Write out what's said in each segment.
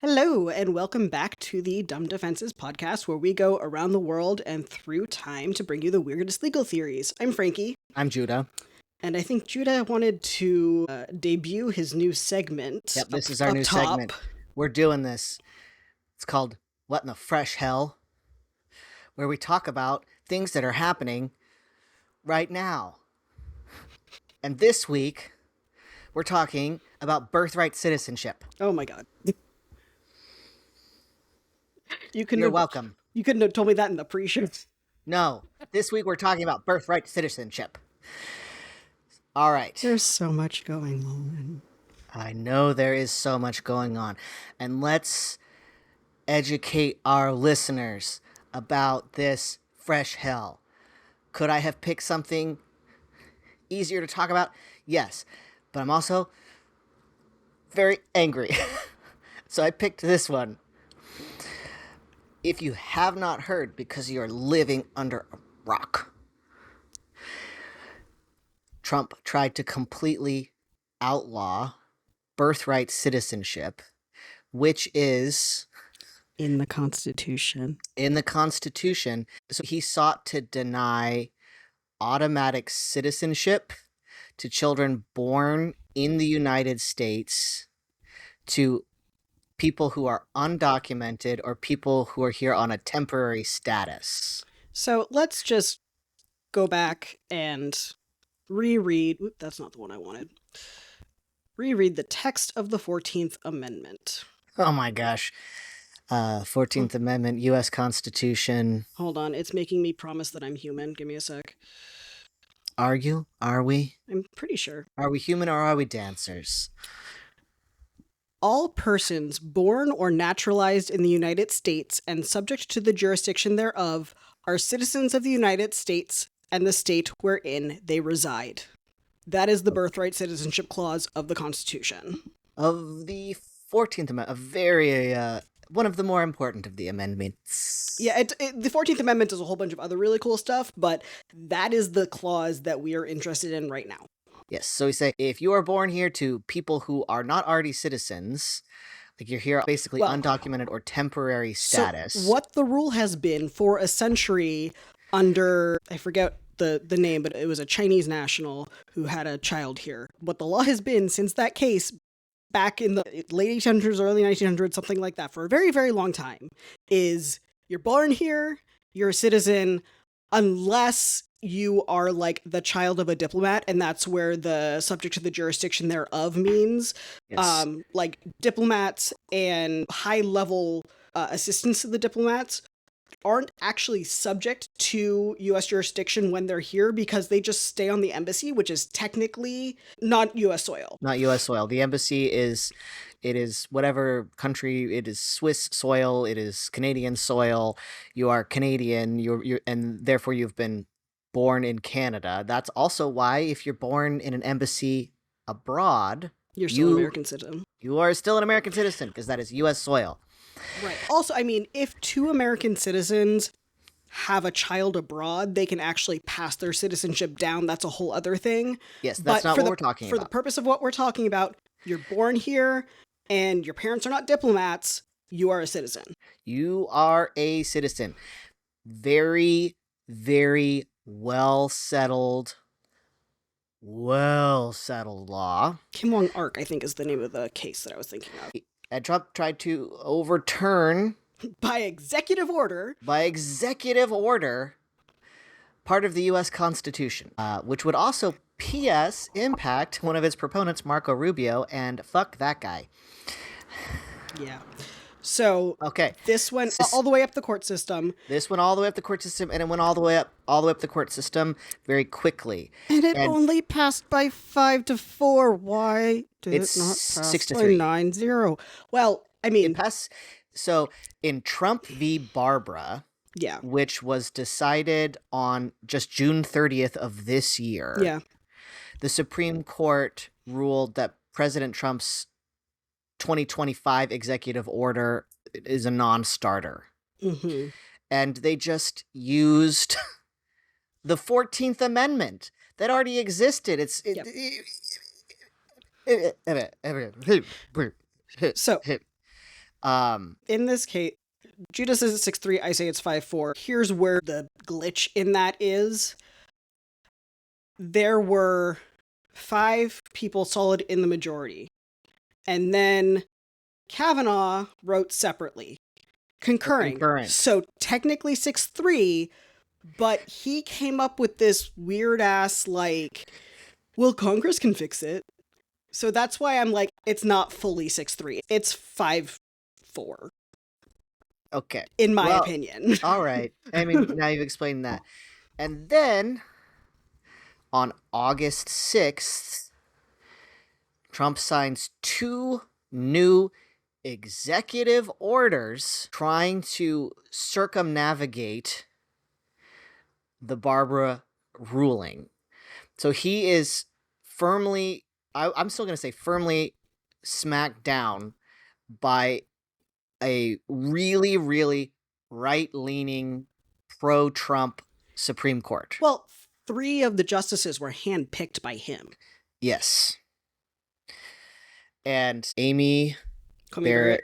Hello, and welcome back to the Dumb Defenses podcast, where we go around the world and through time to bring you the weirdest legal theories. I'm Frankie. I'm Judah. And I think Judah wanted to debut his new segment. Yep, this is our new segment. We're doing this. It's called What in the Fresh Hell, where we talk about things that are happening right now. And this week, we're talking about birthright citizenship. Oh my god. You're welcome. You couldn't have told me that in the pre-show. No, this week we're talking about birthright citizenship. All right. There's so much going on. I know there is so much going on. And let's educate our listeners about this fresh hell. Could I have picked something easier to talk about? Yes. But I'm also very angry. So I picked this one. If you have not heard because you are living under a rock, Trump tried to completely outlaw birthright citizenship, which is in the Constitution. So he sought to deny automatic citizenship to children born in the United States to people who are undocumented or people who are here on a temporary status. So let's just go back and reread. That's not the one I wanted. Reread the text of the 14th Amendment. Oh my gosh. 14th Amendment, U.S. Constitution. Hold on. It's making me promise that I'm human. Give me a sec. Are you? Are we? I'm pretty sure. Are we human or are we dancers? All persons born or naturalized in the United States and subject to the jurisdiction thereof are citizens of the United States and the state wherein they reside. That is the birthright citizenship clause of the Constitution. Of the 14th Amendment, a very, one of the more important of the amendments. Yeah, the 14th Amendment does a whole bunch of other really cool stuff, but that is the clause that we are interested in right now. Yes, so we say, if you are born here to people who are not already citizens, like you're here basically undocumented or temporary status. So what the rule has been for a century under, I forget the name, but it was a Chinese national who had a child here. What the law has been since that case, back in the late 1800s, early 1900s, something like that, for a very, very long time, is you're born here, you're a citizen, unless you are like the child of a diplomat, and that's where the subject to the jurisdiction thereof means. Yes. Like diplomats and high-level assistants to the diplomats aren't actually subject to U.S. jurisdiction when they're here because they just stay on the embassy, which is technically not U.S. soil. Not U.S. soil. The embassy is whatever country. It is Swiss soil. It is Canadian soil. You are Canadian. You're and therefore you've been born in Canada. That's also why if you're born in an embassy abroad, you're still an American citizen. You are still an American citizen because that is U.S. soil. Right. Also, I mean, if two American citizens have a child abroad, they can actually pass their citizenship down. That's a whole other thing. Yes, that's not what we're talking about. For the purpose of what we're talking about, you're born here and your parents are not diplomats. You are a citizen. You are a citizen. Very, very well settled law. Kim Wong Ark, I think, is the name of the case that I was thinking of. And Trump tried to overturn by executive order part of the U.S. Constitution, which would also P.S. impact one of its proponents, Marco Rubio, and fuck that guy. Yeah. So okay, this went all the way up the court system. This went all the way up the court system, and it went all the way up the court system very quickly. And it only passed by 5-4. Why did it not pass 6-3. by 9-0? Well, I mean, it passed. So in Trump v. Barbara, yeah, which was decided on just June 30th of this year, yeah, the Supreme Court ruled that President Trump's 2025 executive order is a non-starter. Mm-hmm. And they just used the 14th Amendment that already existed. So In this case, Judah says it's 6-3, I say it's 5-4. Here's where the glitch in that is. There were 5 people solid in the majority. And then Kavanaugh wrote separately, concurring. So technically 6-3, but he came up with this weird ass, like, well, Congress can fix it. So that's why I'm like, it's not fully 6-3. It's 5-4. Okay. In my opinion. All right. I mean, now you've explained that. And then on August 6th, Trump signs 2 new executive orders trying to circumnavigate the Barbara ruling. So he is firmly, I'm still going to say firmly smacked down by a really, really right-leaning, pro-Trump Supreme Court. Well, 3 of the justices were handpicked by him. Yes. And Amy Barrett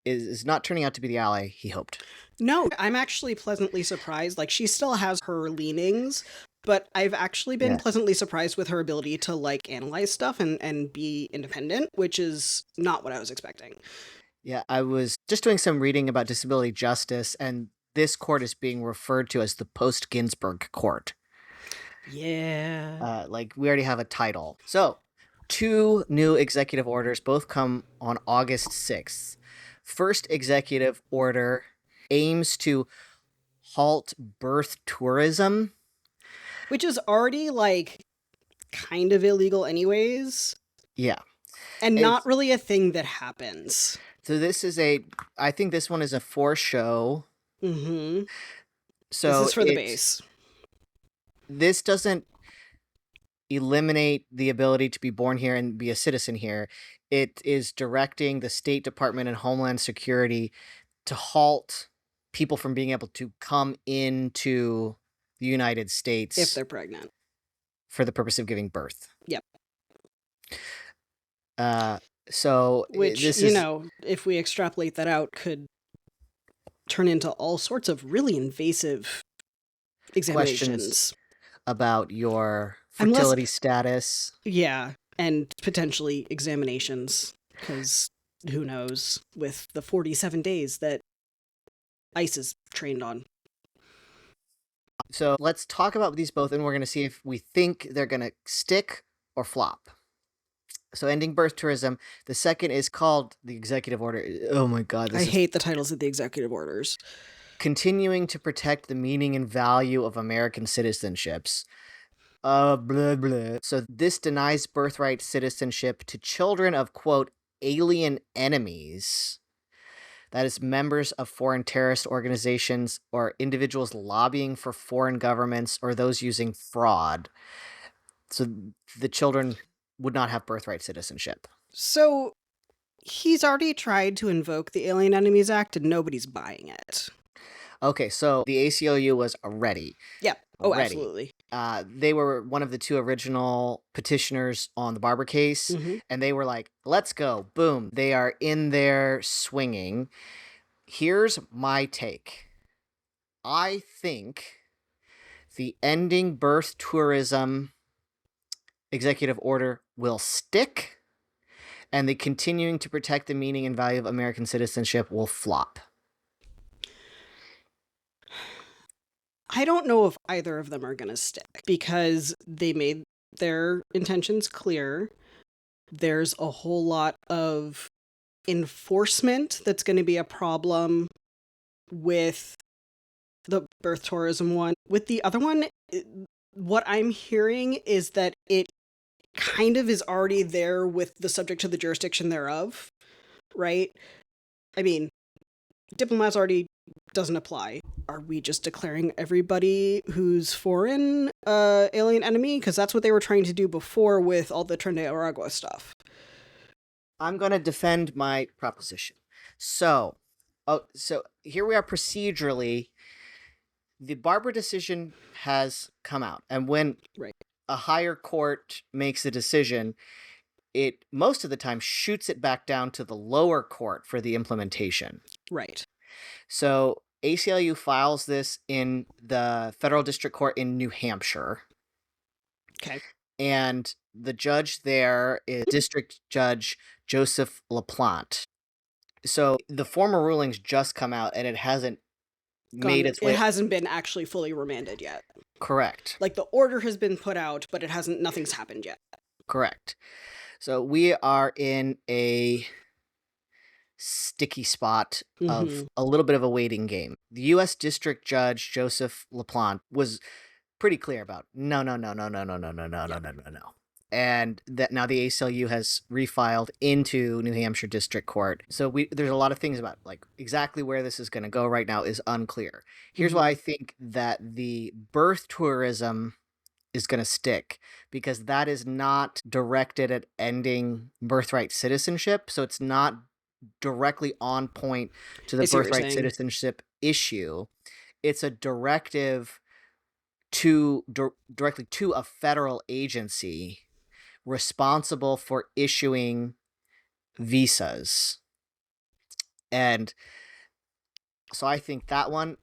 is not turning out to be the ally he hoped. No, I'm actually pleasantly surprised. Like, she still has her leanings, but I've actually been pleasantly surprised with her ability to, like, analyze stuff and be independent, which is not what I was expecting. Yeah, I was just doing some reading about disability justice, and this court is being referred to as the post-Ginsburg court. Yeah. Like, we already have a title. So, 2 new executive orders, both come on August 6th. First executive order aims to halt birth tourism. Which is already, like, kind of illegal anyways. Yeah. And not really a thing that happens. So this is I think this one is a for-show. Mm-hmm. So this is for the base. This doesn't eliminate the ability to be born here and be a citizen here. It is directing the State Department and Homeland Security to halt people from being able to come into the United States if they're pregnant for the purpose of giving birth. Yep. So which, if we extrapolate that out, could turn into all sorts of really invasive examinations. Questions about your fertility status. Yeah, and potentially examinations, because who knows with the 47 days that ICE is trained on. So let's talk about these both, and we're going to see if we think they're going to stick or flop. So ending birth tourism. The second is called the executive order. Oh my God. I hate the titles of the executive orders. Continuing to protect the meaning and value of American citizenships. Blah, blah. So this denies birthright citizenship to children of, quote, alien enemies. That is members of foreign terrorist organizations or individuals lobbying for foreign governments or those using fraud. So the children would not have birthright citizenship. So he's already tried to invoke the Alien Enemies Act and nobody's buying it. Okay, so the ACLU was ready. Yep. Oh, ready. Absolutely. They were one of the 2 original petitioners on the Barber case, and they were like, let's go. Boom. They are in there swinging. Here's my take. I think the ending birth tourism executive order will stick, and the continuing to protect the meaning and value of American citizenship will flop. I don't know if either of them are going to stick because they made their intentions clear. There's a whole lot of enforcement that's going to be a problem with the birth tourism one. With the other one, what I'm hearing is that it kind of is already there with the subject to the jurisdiction thereof, right? I mean, diplomats already doesn't apply. Are we just declaring everybody who's foreign alien enemy? Because that's what they were trying to do before with all the Tren de Aragua stuff. I'm going to defend my proposition. So here we are procedurally. The Barber decision has come out. And when a higher court makes a decision, it most of the time shoots it back down to the lower court for the implementation. Right. So ACLU files this in the federal district court in New Hampshire. Okay. And the judge there is District Judge Joseph LaPlante. So the formal rulings just come out, and it hasn't made its way. It hasn't been actually fully remanded yet. Correct. Like, the order has been put out, but nothing's happened yet. Correct. So we are in a sticky spot of a little bit of a waiting game. The U.S. District Judge Joseph LaPlante was pretty clear about no. And that now the ACLU has refiled into New Hampshire District Court. So there's a lot of things about like exactly where this is going to go right now is unclear. Here's why I think that the birth tourism is going to stick, because that is not directed at ending birthright citizenship. So it's not directly on point to the birthright citizenship issue. It's a directive directly to a federal agency responsible for issuing visas. And so I think that one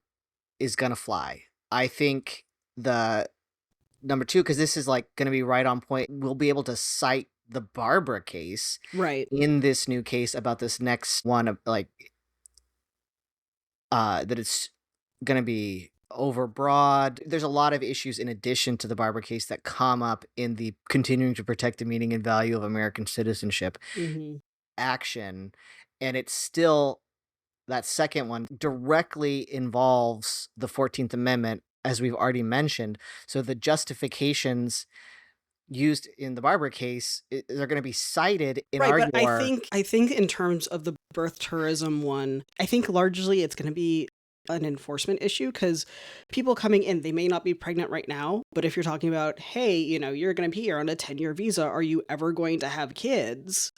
is going to fly. I think the number 2, because this is like going to be right on point, we'll be able to cite the Barbara case in this new case about this next one of like that it's going to be overbroad. There's a lot of issues in addition to the Barbara case that come up in the continuing to protect the meaning and value of American citizenship action. And it's still, that second one directly involves the 14th Amendment, as we've already mentioned. So the justifications used in the Barbara case, they're going to be cited in our but I think in terms of the birth tourism one, I think largely it's going to be an enforcement issue, because people coming in, they may not be pregnant right now, but if you're talking about, hey, you're going to be here on a 10-year visa, are you ever going to have kids?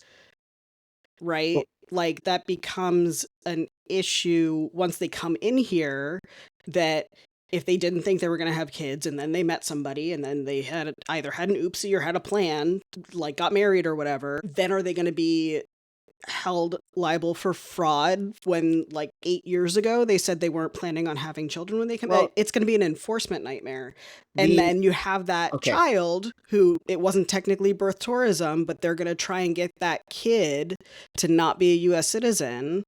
Right? Well, like, that becomes an issue once they come in here, that if they didn't think they were going to have kids and then they met somebody and then they had either had an oopsie or had a plan, like got married or whatever, then are they going to be held liable for fraud when like 8 years ago they said they weren't planning on having children when they come out? It's going to be an enforcement nightmare. And then you have that child who, it wasn't technically birth tourism, but they're going to try and get that kid to not be a U.S. citizen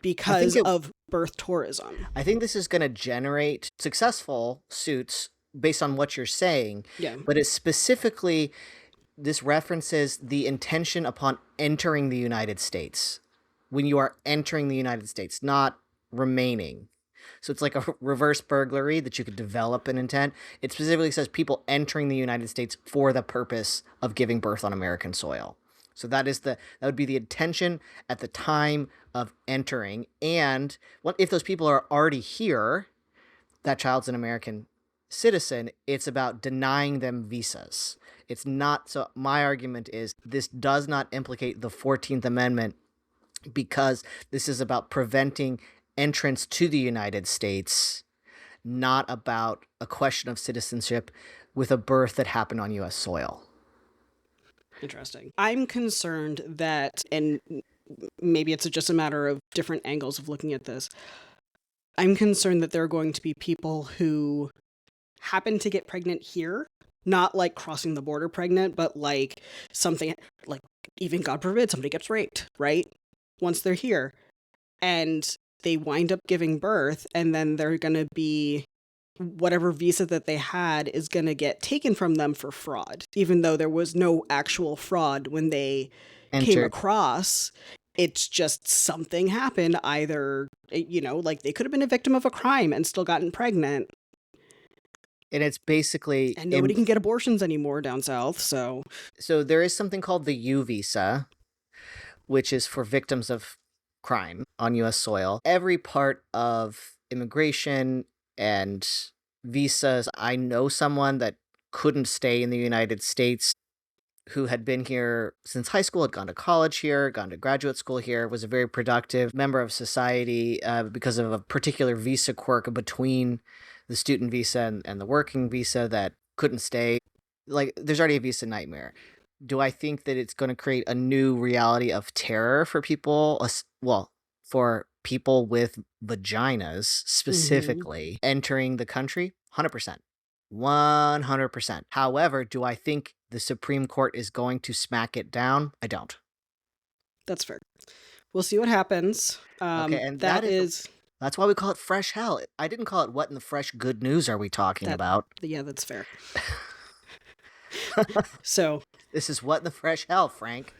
because of birth tourism. I think this is going to generate successful suits based on what you're saying. Yeah. But it's specifically, this references the intention upon entering the United States. When you are entering the United States, not remaining. So it's like a reverse burglary that you could develop an intent. It specifically says people entering the United States for the purpose of giving birth on American soil. So that would be the intention at the time of entering. And if those people are already here, that child's an American citizen, it's about denying them visas. It's not. So my argument is this does not implicate the 14th Amendment, because this is about preventing entrance to the United States, not about a question of citizenship with a birth that happened on U.S. soil. Interesting. I'm concerned that, and maybe it's just a matter of different angles of looking at this, I'm concerned that there are going to be people who happen to get pregnant here, not like crossing the border pregnant, but like something like, even God forbid, somebody gets raped, right? Once they're here, and they wind up giving birth, and then they're going to be, whatever visa that they had is going to get taken from them for fraud, even though there was no actual fraud when they came across. It's just something happened, either, like they could have been a victim of a crime and still gotten pregnant. And it's basically... And nobody can get abortions anymore down south, so... So there is something called the U visa, which is for victims of crime on U.S. soil. Every part of immigration and visas, I know someone that couldn't stay in the United States, who had been here since high school, had gone to college here, gone to graduate school here, was a very productive member of society because of a particular visa quirk between the student visa and the working visa that couldn't stay. Like, there's already a visa nightmare. Do I think that it's going to create a new reality of terror for people? Well, for people with vaginas Hmm. specifically entering the country? 100%. 100%. However, do I think the Supreme Court is going to smack it down? I don't. That's fair. We'll see what happens. Okay, and That is that's why we call it fresh hell. I didn't call it what in the fresh good news are we talking that. about? Yeah, that's fair. So, This is what in the fresh hell, Frank.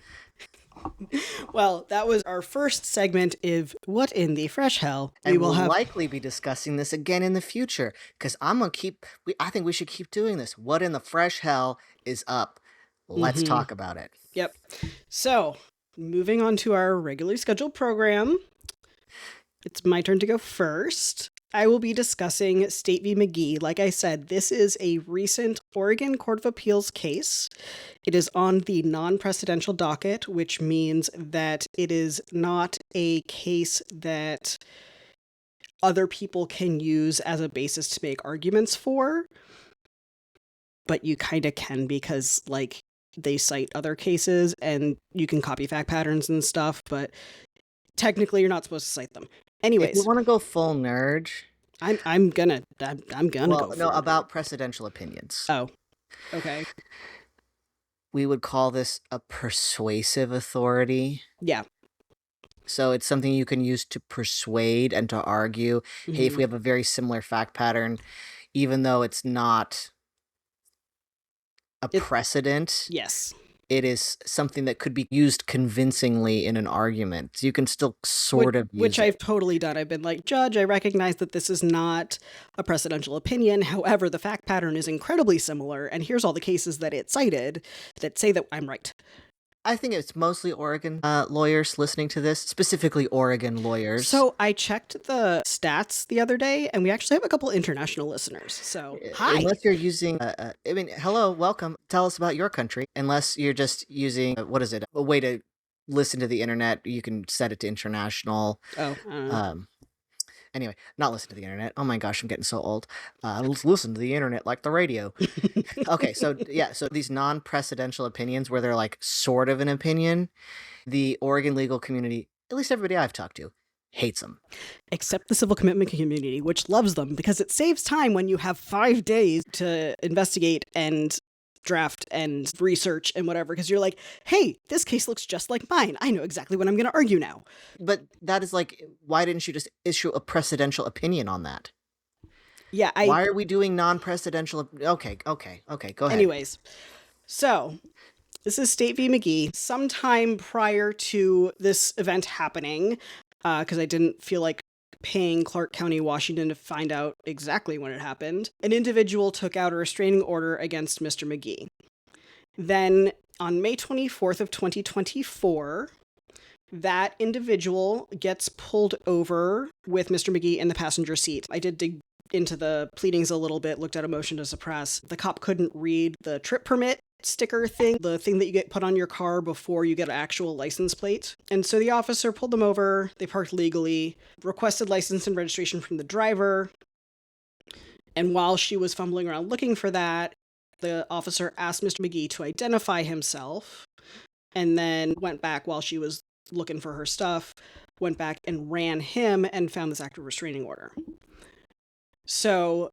well, that was our first segment of What in the Fresh Hell. We And will we'll have. likely be discussing this again in the future because I think we should keep doing this. What in the fresh hell is up? Let's Mhm. talk about it. Yep. So, moving on to our regularly scheduled program, it's my turn to go first. I will be discussing State v. McGee. Like I said, this is a recent Oregon Court of Appeals case. It is on the non-precedential docket, which means that it is not a case that other people can use as a basis to make arguments for, but you kind of can because, like, they cite other cases and you can copy fact patterns and stuff, but technically you're not supposed to cite them. If you Anyways, want to go full nerd, I'm gonna well, go no, for it. about precedential opinions. Oh, okay. We would call this a persuasive authority. Yeah. So it's something you can use to persuade and to argue. Hey, if Mhm. we have a very similar fact pattern, even though it's not a It precedent, yes. it is something that could be used convincingly in an argument. So you can still sort of use Which it. I've totally done. I've been like, Judge, I recognize that this is not a precedential opinion. However, the fact pattern is incredibly similar, and here's all the cases that it cited that say that I'm right. I think it's mostly Oregon lawyers listening to this, specifically Oregon lawyers. So I checked the stats the other day, and we actually have a couple international listeners. So, hi. Unless you're using, hello, welcome. Tell us about your country. Unless you're just using, what is it, a way to listen to the internet, you can set it to international. Oh, Anyway, not listen to the internet. Oh my gosh, I'm getting so old. Let's listen to the internet like the radio. Okay, so yeah, so these non-precedential opinions where they're like sort of an opinion, the Oregon legal community, at least everybody I've talked to, hates them. except the civil commitment community, which loves them because it saves time when you have 5 days to investigate and draft and research and whatever, because you're like, hey, this case looks just like mine. I know exactly what I'm going to argue now. But that is like, why didn't you just issue a precedential opinion on that? Yeah, Why are we doing non-precedential? Okay, go ahead. Anyways, so this is State v. McGee. Sometime prior to this event happening, because I didn't feel like paying Clark County, Washington to find out exactly when it happened, an individual took out a restraining order against Mr. McGee. Then on May 24th of 2024, that individual gets pulled over with Mr. McGee in the passenger seat. I did dig into the pleadings a little bit, looked at a motion to suppress. The cop couldn't read the trip permit sticker thing, the thing that you get put on your car before you get an actual license plate. And so the officer pulled them over, they parked legally, requested license and registration from the driver. And while she was fumbling around looking for that, the officer asked Mr. McGee to identify himself and then went back while she was looking for her stuff, went back and ran him and found this active restraining order. So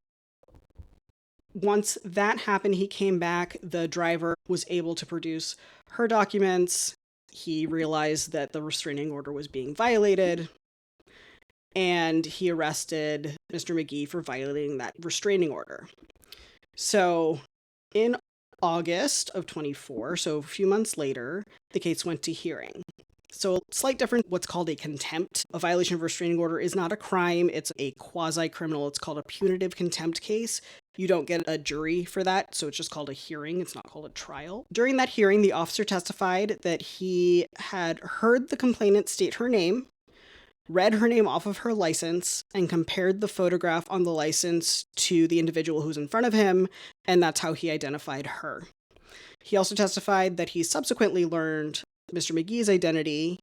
once that happened, he came back. The driver was able to produce her documents. He realized that the restraining order was being violated, and he arrested Mr. McGee for violating that restraining order. So in August of 24, so a few months later, the case went to hearing. So slight difference, what's called a contempt. A violation of restraining order is not a crime, it's a quasi-criminal. It's called a punitive contempt case. You don't get a jury for that, so it's just called a hearing. It's not called a trial. During that hearing, the officer testified that he had heard the complainant state her name, read her name off of her license, and compared the photograph on the license to the individual who's in front of him, and that's how he identified her. He also testified that he subsequently learned Mr. McGee's identity,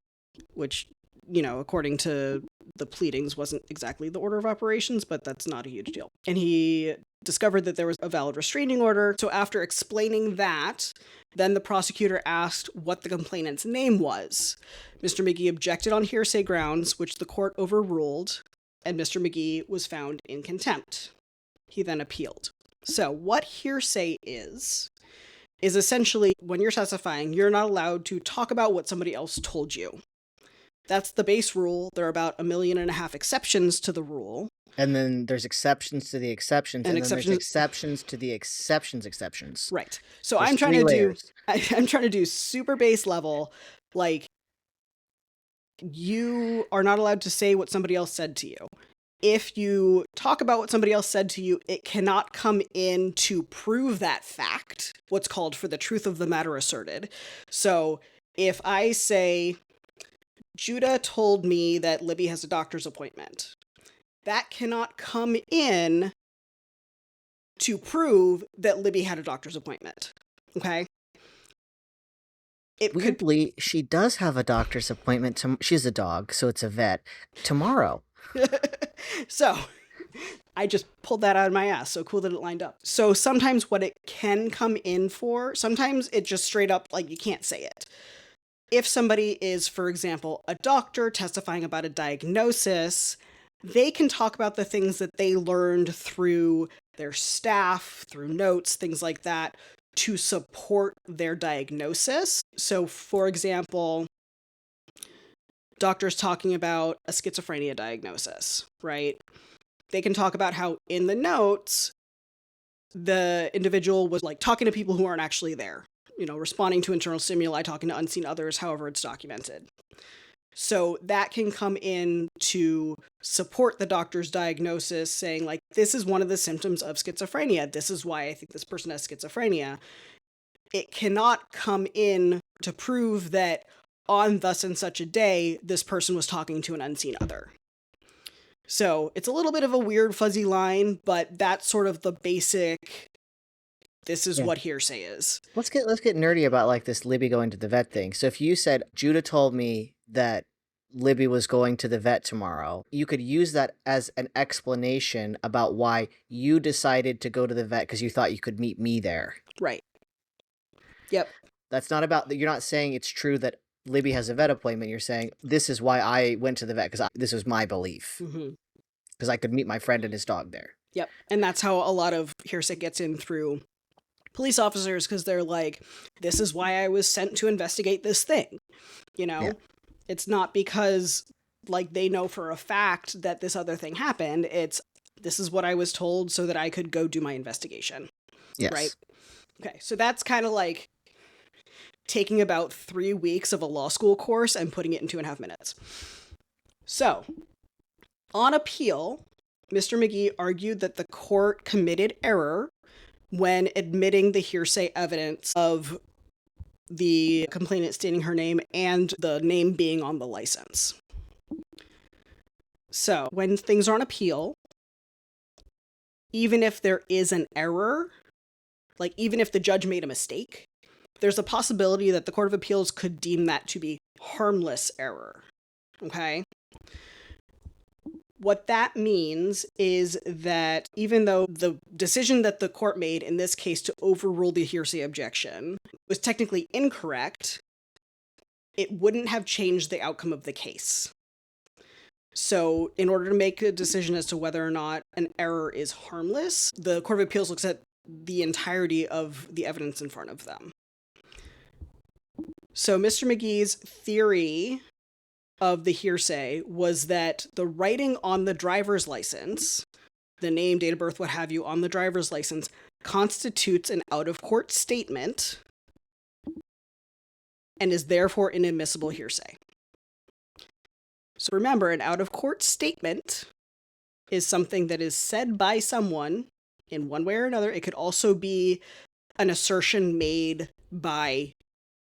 which, you know, according to the pleadings, wasn't exactly the order of operations, but that's not a huge deal. And he discovered that there was a valid restraining order. So after explaining that, Then the prosecutor asked what the complainant's name was. Mr. McGee objected on hearsay grounds, which the court overruled, and Mr. McGee was found in contempt. He then appealed. So what hearsay is essentially when you're testifying, you're not allowed to talk about what somebody else told you. That's the base rule. There are about 1.5 million exceptions to the rule. And then there's exceptions to the exceptions, and then there's exceptions to the exceptions. Right. So I'm trying to do super base level, like, you are not allowed to say what somebody else said to you. If you talk about what somebody else said to you, it cannot come in to prove that fact, what's called for the truth of the matter asserted. So if I say, Judah told me that Libby has a doctor's appointment, that cannot come in to prove that Libby had a doctor's appointment. Okay? Weirdly, she does have a doctor's appointment. She's a dog, so it's a vet. Tomorrow. So, I just pulled that out of my ass. So cool that it lined up. So sometimes what it can come in for, sometimes it just straight up, like, you can't say it. If somebody is, for example, a doctor testifying about a diagnosis, they can talk about the things that they learned through their staff, through notes, things like that, to support their diagnosis. So, for example, doctors talking about a schizophrenia diagnosis, right? They can talk about how in the notes, the individual was like talking to people who aren't actually there, responding to internal stimuli, talking to unseen others, however it's documented. So that can come in to support the doctor's diagnosis, saying, like, this is one of the symptoms of schizophrenia. This is why I think this person has schizophrenia. It cannot come in to prove that on thus and such a day, this person was talking to an unseen other. So it's a little bit of a weird, fuzzy line, but that's sort of the basic, this is what hearsay is. Let's get nerdy about, like, this Libby going to the vet thing. So if you said, Judah told me that Libby was going to the vet tomorrow, you could use that as an explanation about why you decided to go to the vet because you thought you could meet me there. Right. Yep. That's not about that. You're not saying it's true that Libby has a vet appointment. You're saying this is why I went to the vet, because this was my belief. Because I could meet my friend and his dog there. Yep. And that's how a lot of hearsay gets in through police officers, because they're like, this is why I was sent to investigate this thing. Yeah. It's not because, like, they know for a fact that this other thing happened. It's, this is what I was told so that I could go do my investigation. Yes. Right? Okay. So that's kind of like taking about 3 weeks of a law school course and putting it in 2.5 minutes. So, on appeal, Mr. McGee argued that the court committed error when admitting the hearsay evidence of the complainant stating her name and the name being on the license. So, when things are on appeal, even if there is an error, like even if the judge made a mistake, there's a possibility that the Court of Appeals could deem that to be harmless error. Okay? What that means is that even though the decision that the court made in this case to overrule the hearsay objection was technically incorrect, it wouldn't have changed the outcome of the case. So in order to make a decision as to whether or not an error is harmless, the Court of Appeals looks at the entirety of the evidence in front of them. So Mr. McGee's theory of the hearsay was that the writing on the driver's license, the name, date of birth, what have you, on the driver's license, constitutes an out-of-court statement and is therefore inadmissible hearsay. So remember, an out-of-court statement is something that is said by someone in one way or another. It could also be an assertion made by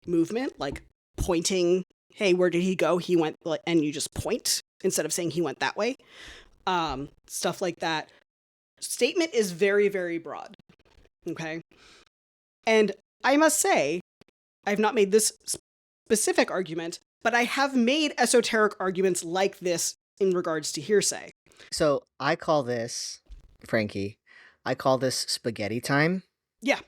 movement, like pointing, hey, where did he go? He went, and you just point instead of saying he went that way. Stuff like that. Statement is very, very broad. Okay. And I must say, I've not made this specific argument, but I have made esoteric arguments like this in regards to hearsay. So I call this, Frankie, spaghetti time. Yeah.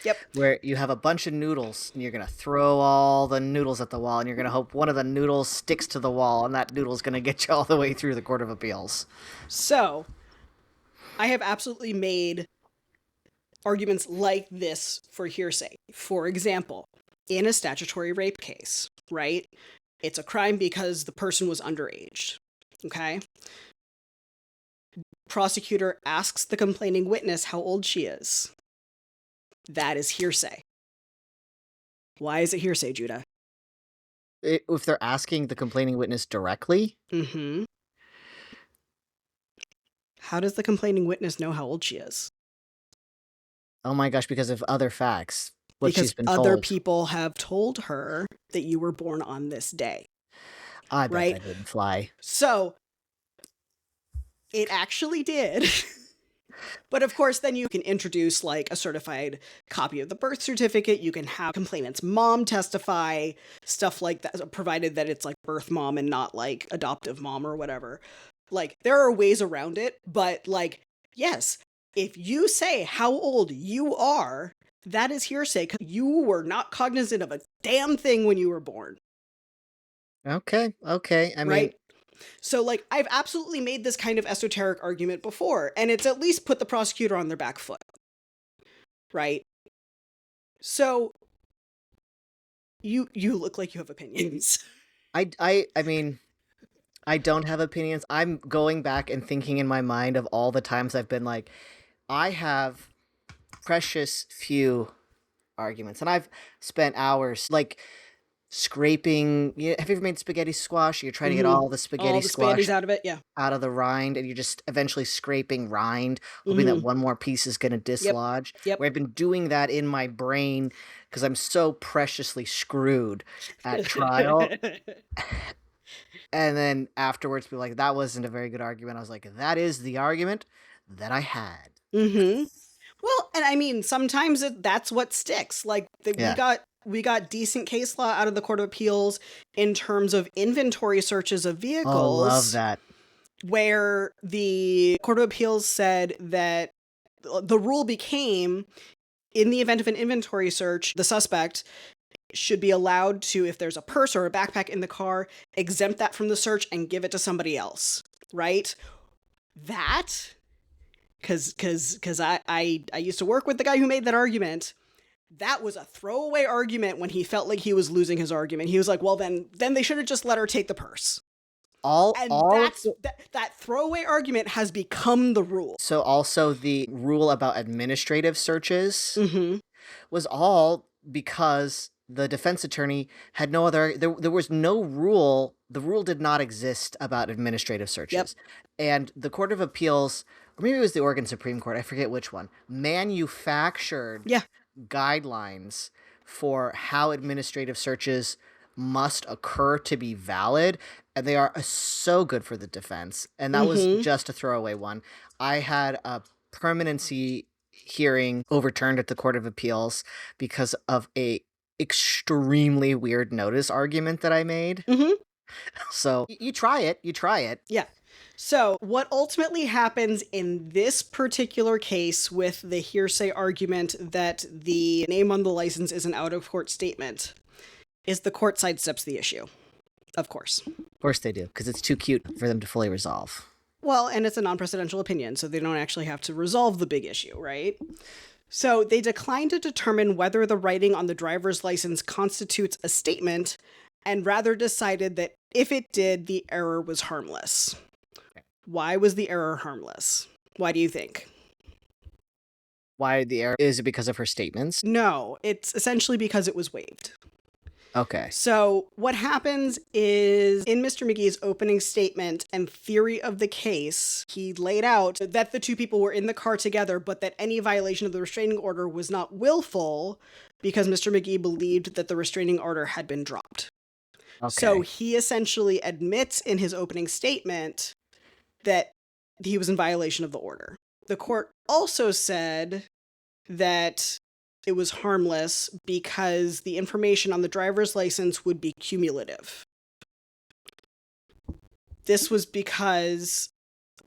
Yep. where you have a bunch of noodles and you're going to throw all the noodles at the wall and you're going to hope one of the noodles sticks to the wall and that noodle's going to get you all the way through the Court of Appeals. So, I have absolutely made arguments like this for hearsay. For example, in a statutory rape case, right? It's a crime because the person was underage. Okay? Prosecutor asks the complaining witness how old she is. That is hearsay. Why is it hearsay, Judah? If they're asking the complaining witness directly? Mm-hmm. How does the complaining witness know how old she is? Oh my gosh, because of other facts. What Because she's been other told. people have told her that you were born on this day. I bet right? that didn't fly. So, it actually did. But of course, then you can introduce like a certified copy of the birth certificate. You can have complainant's mom testify, stuff like that, provided that it's like birth mom and not like adoptive mom or whatever. Like, there are ways around it, but like, yes, if you say how old you are, that is hearsay because you were not cognizant of a damn thing when you were born. Okay. I mean, right? So, like, I've absolutely made this kind of esoteric argument before, and it's at least put the prosecutor on their back foot, right? So, you look like you have opinions. I mean, I don't have opinions. I'm going back and thinking in my mind of all the times I've been like, I have precious few arguments, and I've spent hours like scraping. Have you ever made spaghetti squash? You're trying to get all the spaghetti All the squash spaghettis out of it, yeah. out of the rind, and you're just eventually scraping rind, hoping that one more piece is going to dislodge. Yep. Where I've been doing that in my brain because I'm so preciously screwed at trial. And then afterwards be like, that wasn't a very good argument. I was like, that is the argument that I had. Well, and I mean, sometimes that's what sticks. Like, we got decent case law out of the Court of Appeals in terms of inventory searches of vehicles. Oh, love that. Where the Court of Appeals said that the rule became, in the event of an inventory search, the suspect should be allowed to, if there's a purse or a backpack in the car, exempt that from the search and give it to somebody else, right? That, because I used to work with the guy who made that argument. That was a throwaway argument when he felt like he was losing his argument. He was like, well, then they should have just let her take the purse. That throwaway argument has become the rule. So also the rule about administrative searches was all because the defense attorney had no other, there was no rule. The rule did not exist about administrative searches. Yep. And the Court of Appeals, or maybe it was the Oregon Supreme Court, I forget which one, manufactured guidelines for how administrative searches must occur to be valid, and they are so good for the defense. And that was just a throwaway one. I had a permanency hearing overturned at the Court of Appeals because of a extremely weird notice argument that I made. So you try it. Yeah. So what ultimately happens in this particular case with the hearsay argument that the name on the license is an out-of-court statement is the court sidesteps the issue. Of course. Of course they do, because it's too cute for them to fully resolve. Well, and it's a non-presidential opinion, so they don't actually have to resolve the big issue, right? So they declined to determine whether the writing on the driver's license constitutes a statement, and rather decided that if it did, the error was harmless. Why was the error harmless? Why do you think? Why the error? Is it because of her statements? No, it's essentially because it was waived. Okay. So what happens is, in Mr. McGee's opening statement and theory of the case, he laid out that the two people were in the car together, but that any violation of the restraining order was not willful because Mr. McGee believed that the restraining order had been dropped. Okay. So he essentially admits in his opening statement that he was in violation of the order. The court also said that it was harmless because the information on the driver's license would be cumulative. This was because,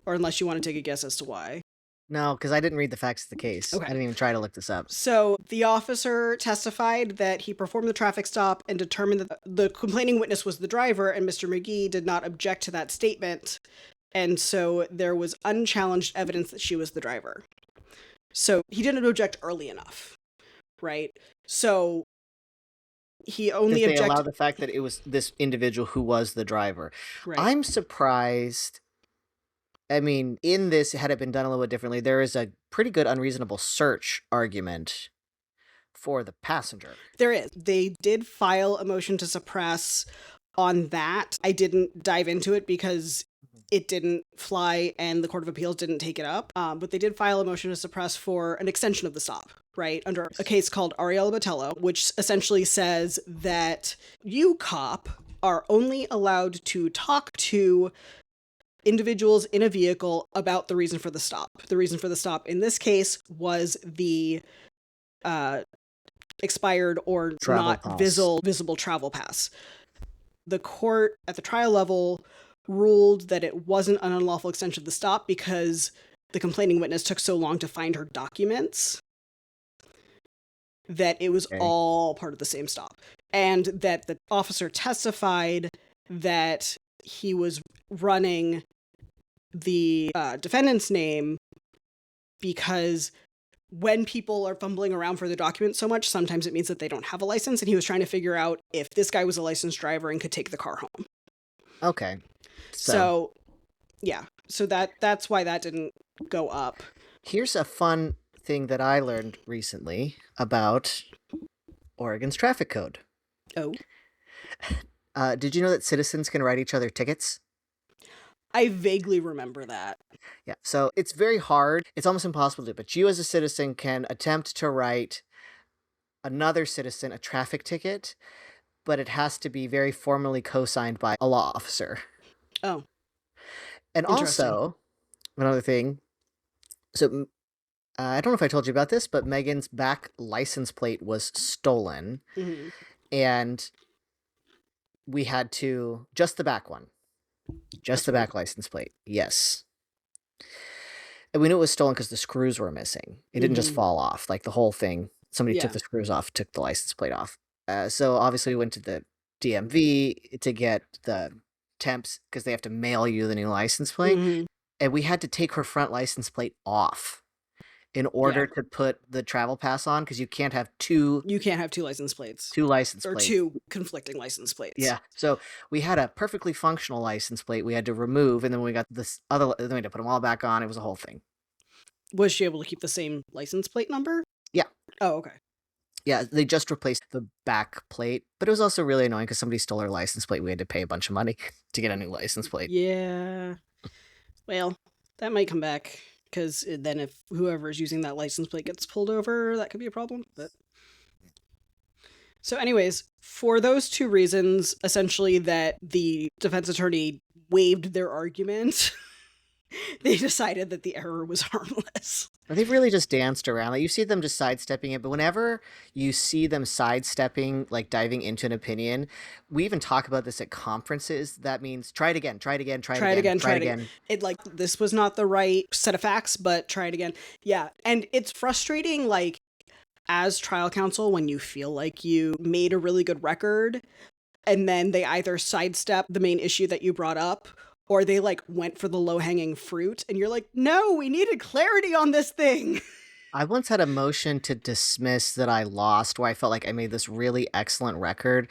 or unless you want to take a guess as to why. No, because I didn't read the facts of the case. Okay. I didn't even try to look this up. So the officer testified that he performed the traffic stop and determined that the complaining witness was the driver, and Mr. McGee did not object to that statement. And so there was unchallenged evidence that she was the driver. So he didn't object early enough, right? So he only Did they allow objected. the fact that it was this individual who was the driver? Right. I'm surprised. I mean, in this, had it been done a little bit differently, there is a pretty good unreasonable search argument for the passenger. There is. They did file a motion to suppress on that. I didn't dive into it because it didn't fly and the Court of Appeals didn't take it up. But they did file a motion to suppress for an extension of the stop, right? Under a case called Ariella Botello, which essentially says that you, cop, are only allowed to talk to individuals in a vehicle about the reason for the stop. The reason for the stop in this case was the expired or Travel not pass. visible travel pass. The court at the trial level ruled that it wasn't an unlawful extension of the stop because the complaining witness took so long to find her documents that it was all part of the same stop. And that the officer testified that he was running the defendant's name because when people are fumbling around for the documents so much, sometimes it means that they don't have a license, and he was trying to figure out if this guy was a licensed driver and could take the car home. Okay. So yeah. So that's why that didn't go up. Here's a fun thing that I learned recently about Oregon's traffic code. Oh. Did you know that citizens can write each other tickets? I vaguely remember that. Yeah, so it's very hard. It's almost impossible to do, but you as a citizen can attempt to write another citizen a traffic ticket, but it has to be very formally co-signed by a law officer. Oh. And also, another thing, so I don't know if I told you about this, but Megan's back license plate was stolen, and we had to, just the back one. Just the back license plate. Yes. And we knew it was stolen because the screws were missing. It didn't just fall off. Like the whole thing, somebody took the screws off, took the license plate off. So obviously we went to the DMV to get the temps because they have to mail you the new license plate. And we had to take her front license plate off in order to put the travel pass on, because you can't have two license plates. Two license plates. Or two conflicting license plates. Yeah. So we had a perfectly functional license plate we had to remove, and then we got this other, then we had to put them all back on. It was a whole thing. Was she able to keep the same license plate number? Yeah. Oh, okay. Yeah, they just replaced the back plate, but it was also really annoying because somebody stole our license plate. We had to pay a bunch of money to get a new license plate. Yeah. Well, that might come back, because then if whoever's using that license plate gets pulled over, that could be a problem. But so anyways, for those two reasons, essentially that the defense attorney waived their argument, they decided that the error was harmless. They've really just danced around. Like, you see them just sidestepping it, but whenever you see them sidestepping, like diving into an opinion, we even talk about this at conferences. That means try it again, try it again, try it again. It, like, this was not the right set of facts, but try it again. Yeah, and it's frustrating, like, as trial counsel, when you feel like you made a really good record, and then they either sidestep the main issue that you brought up, or they, like, went for the low-hanging fruit, and you're like, no, we needed clarity on this thing. I once had a motion to dismiss that I lost, where I felt like I made this really excellent record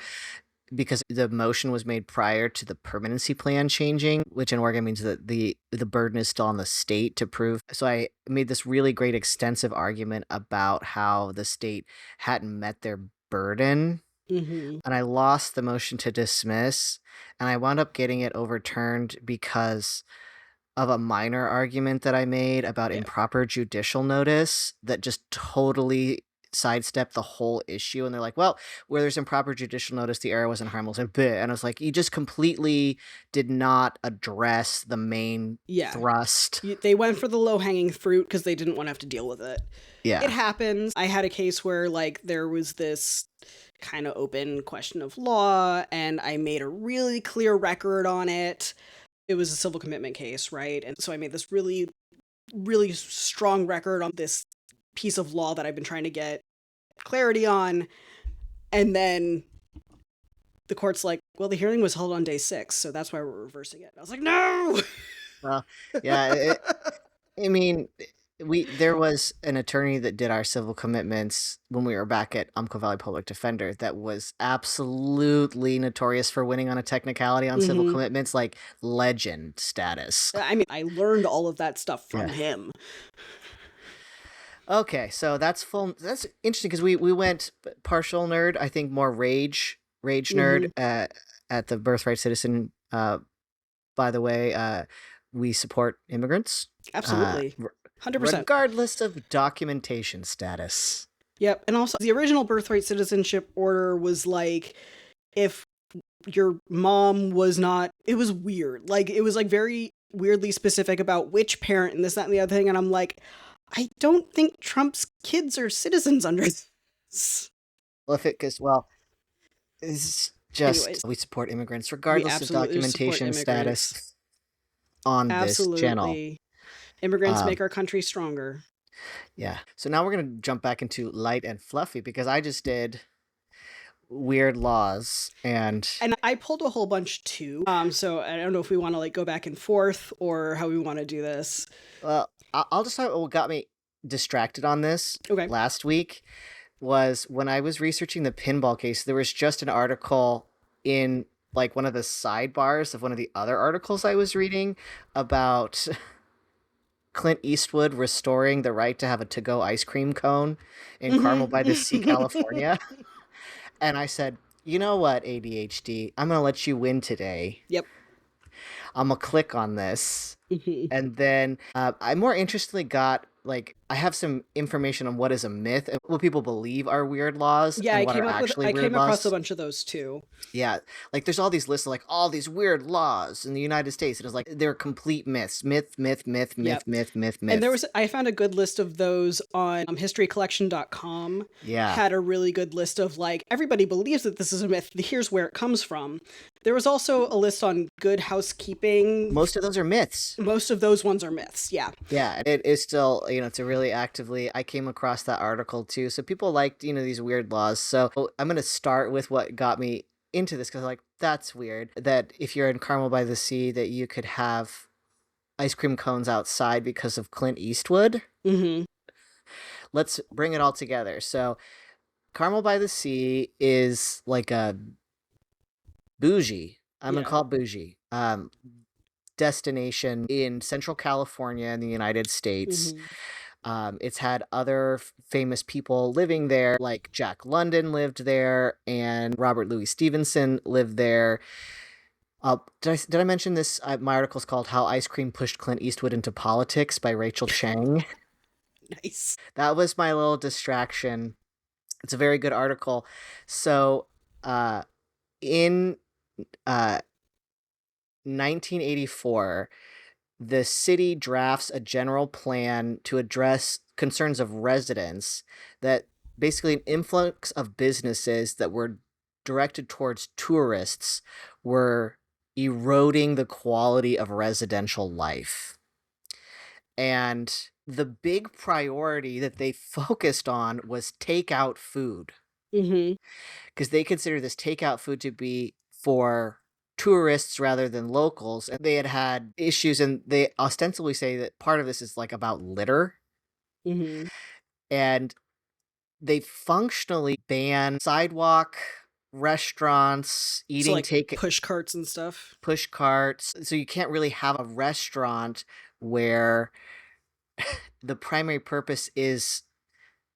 because the motion was made prior to the permanency plan changing, which in Oregon means that the burden is still on the state to prove. So I made this really great extensive argument about how the state hadn't met their burden. And I lost the motion to dismiss, and I wound up getting it overturned because of a minor argument that I made about improper judicial notice that just totally sidestepped the whole issue. And they're like, well, where there's improper judicial notice, the error wasn't harmless. And I was like, you just completely did not address the main thrust. They went for the low-hanging fruit because they didn't want to have to deal with it. Yeah. It happens. I had a case where, like, there was this kind of open question of law, and I made a really clear record on it. It was a civil commitment case, right? And so I made this really really strong record on this piece of law that I've been trying to get clarity on. And then the court's like, well, the hearing was held on day 6, so that's why we're reversing it. I was like, no! Well, yeah, I mean, there was an attorney that did our civil commitments when we were back at Umpqua Valley Public Defender that was absolutely notorious for winning on a technicality on civil commitments, like legend status. I mean, I learned all of that stuff from him. Okay, so that's interesting because we went partial nerd, I think more rage nerd at the Birthright Citizen. By the way, we support immigrants. Absolutely. 100%. Regardless of documentation status. Yep. And also, the original birthright citizenship order was like, if your mom was not, it was weird. Like, it was like very weirdly specific about which parent and this, that, and the other thing. And I'm like, I don't think Trump's kids are citizens under this. Well, it's just, anyways, we support immigrants regardless of documentation status on this channel. Immigrants make our country stronger. Yeah. So now we're going to jump back into light and fluffy because I just did weird laws and I pulled a whole bunch too. So I don't know if we want to like go back and forth or how we want to do this. Well, I'll just talk about what got me distracted on this last week was when I was researching the pinball case, there was just an article in like one of the sidebars of one of the other articles I was reading about Clint Eastwood restoring the right to have a to-go ice cream cone in Carmel by the Sea, California. And I said, you know what, ADHD, I'm going to let you win today. Yep. I'm going to click on this. And then I more interestingly got, like, I have some information on what is a myth and what people believe are weird laws. Yeah, and I came across a bunch of those too. Yeah, like there's all these lists of like all these weird laws in the United States. It is like they're complete myths. Myth. And I found a good list of those on historycollection.com. Yeah. Had a really good list of like, everybody believes that this is a myth. Here's where it comes from. There was also a list on Good Housekeeping. Most of those are myths. Most of those ones are myths, yeah. Yeah, it is still, it's a really actively, I came across that article too. So people liked, these weird laws. So I'm going to start with what got me into this because like, that's weird that if you're in Carmel by the Sea that you could have ice cream cones outside because of Clint Eastwood. Let's bring it all together. So Carmel by the Sea is like a bougie, I'm gonna call it bougie, destination in Central California in the United States. It's had other famous people living there, like Jack London lived there and Robert Louis Stevenson lived there. Did I mention this? My article is called How Ice Cream Pushed Clint Eastwood into Politics by Rachel Chang. Nice. That was my little distraction. It's a very good article. So in 1984, the city drafts a general plan to address concerns of residents that basically an influx of businesses that were directed towards tourists were eroding the quality of residential life. And the big priority that they focused on was takeout food. Because they consider this takeout food to be for tourists rather than locals. And they had issues, and they ostensibly say that part of this is like about litter. And they functionally ban sidewalk restaurants, eating so like push carts and stuff. Push carts. So you can't really have a restaurant where the primary purpose is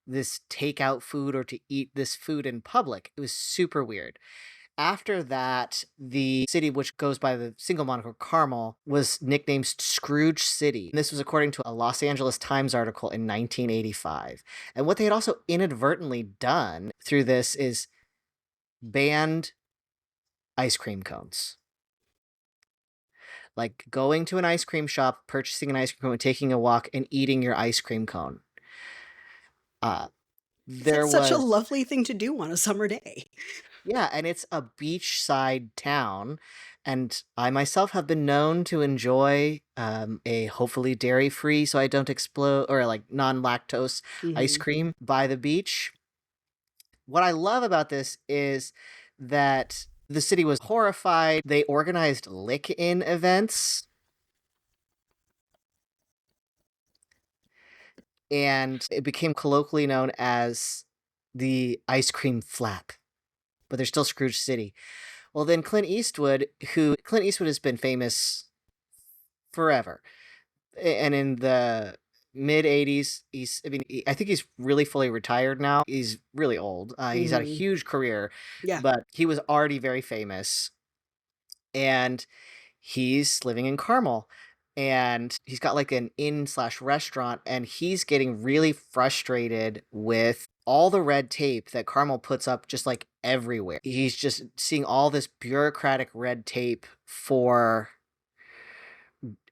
this takeout food or to eat this food in public. It was super weird. After that, the city, which goes by the single moniker Carmel, was nicknamed Scrooge City. And this was according to a Los Angeles Times article in 1985. And what they had also inadvertently done through this is banned ice cream cones. Like going to an ice cream shop, purchasing an ice cream cone, taking a walk, and eating your ice cream cone. That's such a lovely thing to do on a summer day. Yeah, and it's a beachside town, And I myself have been known to enjoy a hopefully dairy-free, so I don't explode, or like non-lactose ice Hmm. cream by the beach. What I love about this is that the city was horrified. They organized lick-in events, and it became colloquially known as the ice cream flap. But they're still Scrooge City. Well, then Clint Eastwood has been famous forever. And in the mid 80s, I think he's really fully retired now. He's really old. He's had a Hmm. huge career, Yeah. but he was already very famous. And he's living in Carmel. And he's got like an inn/restaurant, and he's getting really frustrated with all the red tape that Carmel puts up just like everywhere. He's just seeing all this bureaucratic red tape for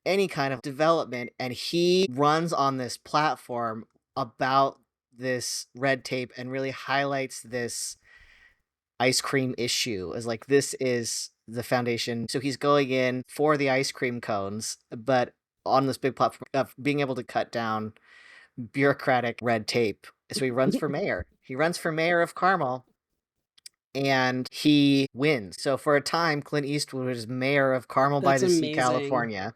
any kind of development, and he runs on this platform about this red tape and really highlights this ice cream issue as like this is the foundation. So he's going in for the ice cream cones, but on this big platform of being able to cut down bureaucratic red tape. So he runs for mayor. He runs for mayor of Carmel, and he wins. So for a time, Clint Eastwood is mayor of Carmel by That's the Sea, amazing. California,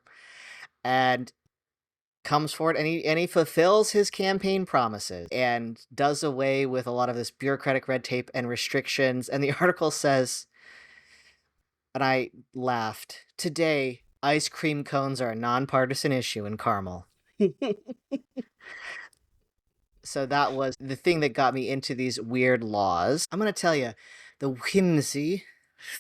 and comes forward, and he fulfills his campaign promises and does away with a lot of this bureaucratic red tape and restrictions. And the article says, and I laughed, today, ice cream cones are a nonpartisan issue in Carmel. So that was the thing that got me into these weird laws. I'm going to tell you the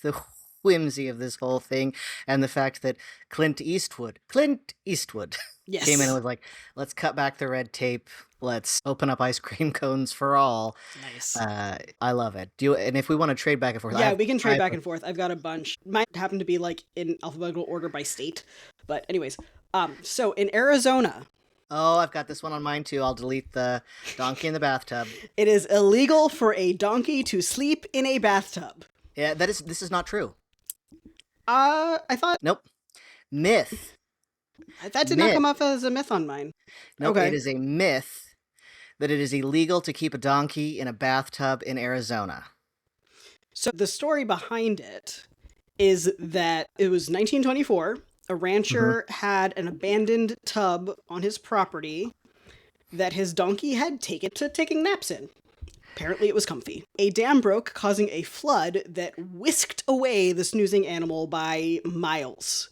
the whimsy of this whole thing, and the fact that Clint Eastwood came in and Yes. was like, let's cut back the red tape. Let's open up ice cream cones for all. Nice. I love it. And if we want to trade back and forth, Yeah, we can trade I've back and forth. I've got a bunch. Might happen to be like in alphabetical order by state. But anyways, so in Arizona, oh, I've got this one on mine too. I'll delete the donkey in the bathtub. it is illegal for a donkey to sleep in a bathtub. Yeah, this is not true. I thought Nope. Myth. that did not Myth. come up as a myth on mine. Nope, Okay. it is a myth that it is illegal to keep a donkey in a bathtub in Arizona. So the story behind it is that it was 1924. A rancher had an abandoned tub on his property that his donkey had taking naps in. Apparently it was comfy. A dam broke, causing a flood that whisked away the snoozing animal by miles.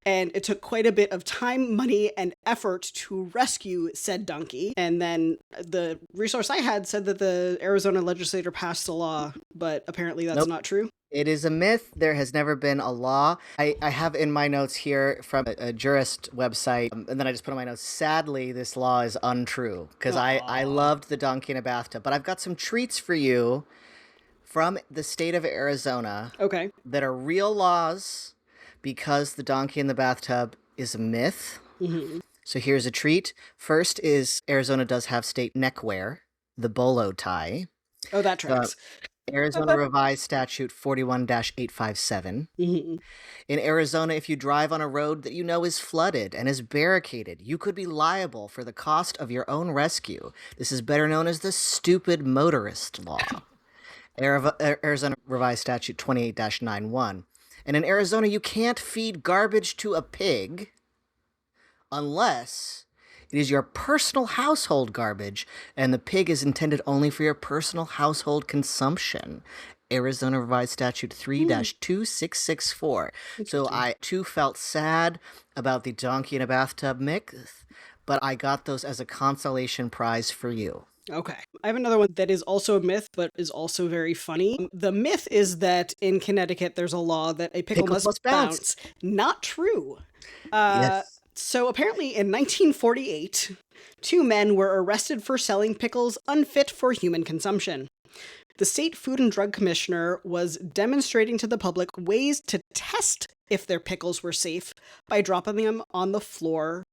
And it took quite a bit of time, money, and effort to rescue said donkey. And then the resource I had said that the Arizona legislature passed a law, but apparently that's Nope. not true. It is a myth. There has never been a law. I have in my notes here from a jurist website, and then I just put in my notes, sadly, this law is untrue, because I loved the donkey in a bathtub. But I've got some treats for you from the state of Arizona Okay. that are real laws because the donkey in the bathtub is a myth. Hmm. So here's a treat. First is Arizona does have state neckwear, the bolo tie. Oh, that tracks. Arizona Revised Statute 41-857. Hmm. In Arizona, if you drive on a road that you know is flooded and is barricaded, you could be liable for the cost of your own rescue. This is better known as the stupid motorist law. Arizona Revised Statute 28-91. And in Arizona, you can't feed garbage to a pig unless it is your personal household garbage, and the pig is intended only for your personal household consumption. Arizona Revised Statute 3-2664. So I too felt sad about the donkey in a bathtub myth, but I got those as a consolation prize for you. Okay. I have another one that is also a myth, but is also very funny. The myth is that in Connecticut, there's a law that a pickle Pickles must must bounce. bounce. Not true. Yes. So apparently in 1948, two men were arrested for selling pickles unfit for human consumption. The state food and drug commissioner was demonstrating to the public ways to test if their pickles were safe by dropping them on the floor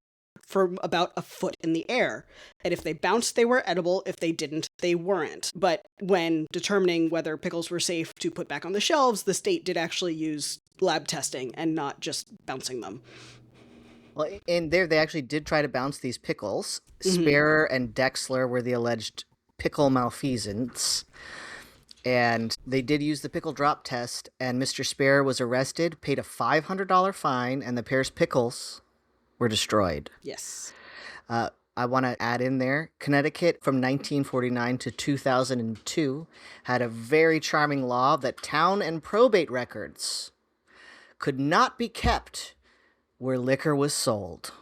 from about a foot in the air. And if they bounced, they were edible. If they didn't, they weren't. But when determining whether pickles were safe to put back on the shelves, the state did actually use lab testing and not just bouncing them. Well, in there, they actually did try to bounce these pickles. Sparrow and Dexler were the alleged pickle malfeasants. And they did use the pickle drop test, and Mr. Sparrow was arrested, paid a $500 fine, and the pair's pickles were destroyed. Yes. I want to add in there, Connecticut from 1949 to 2002 had a very charming law that town and probate records could not be kept where liquor was sold.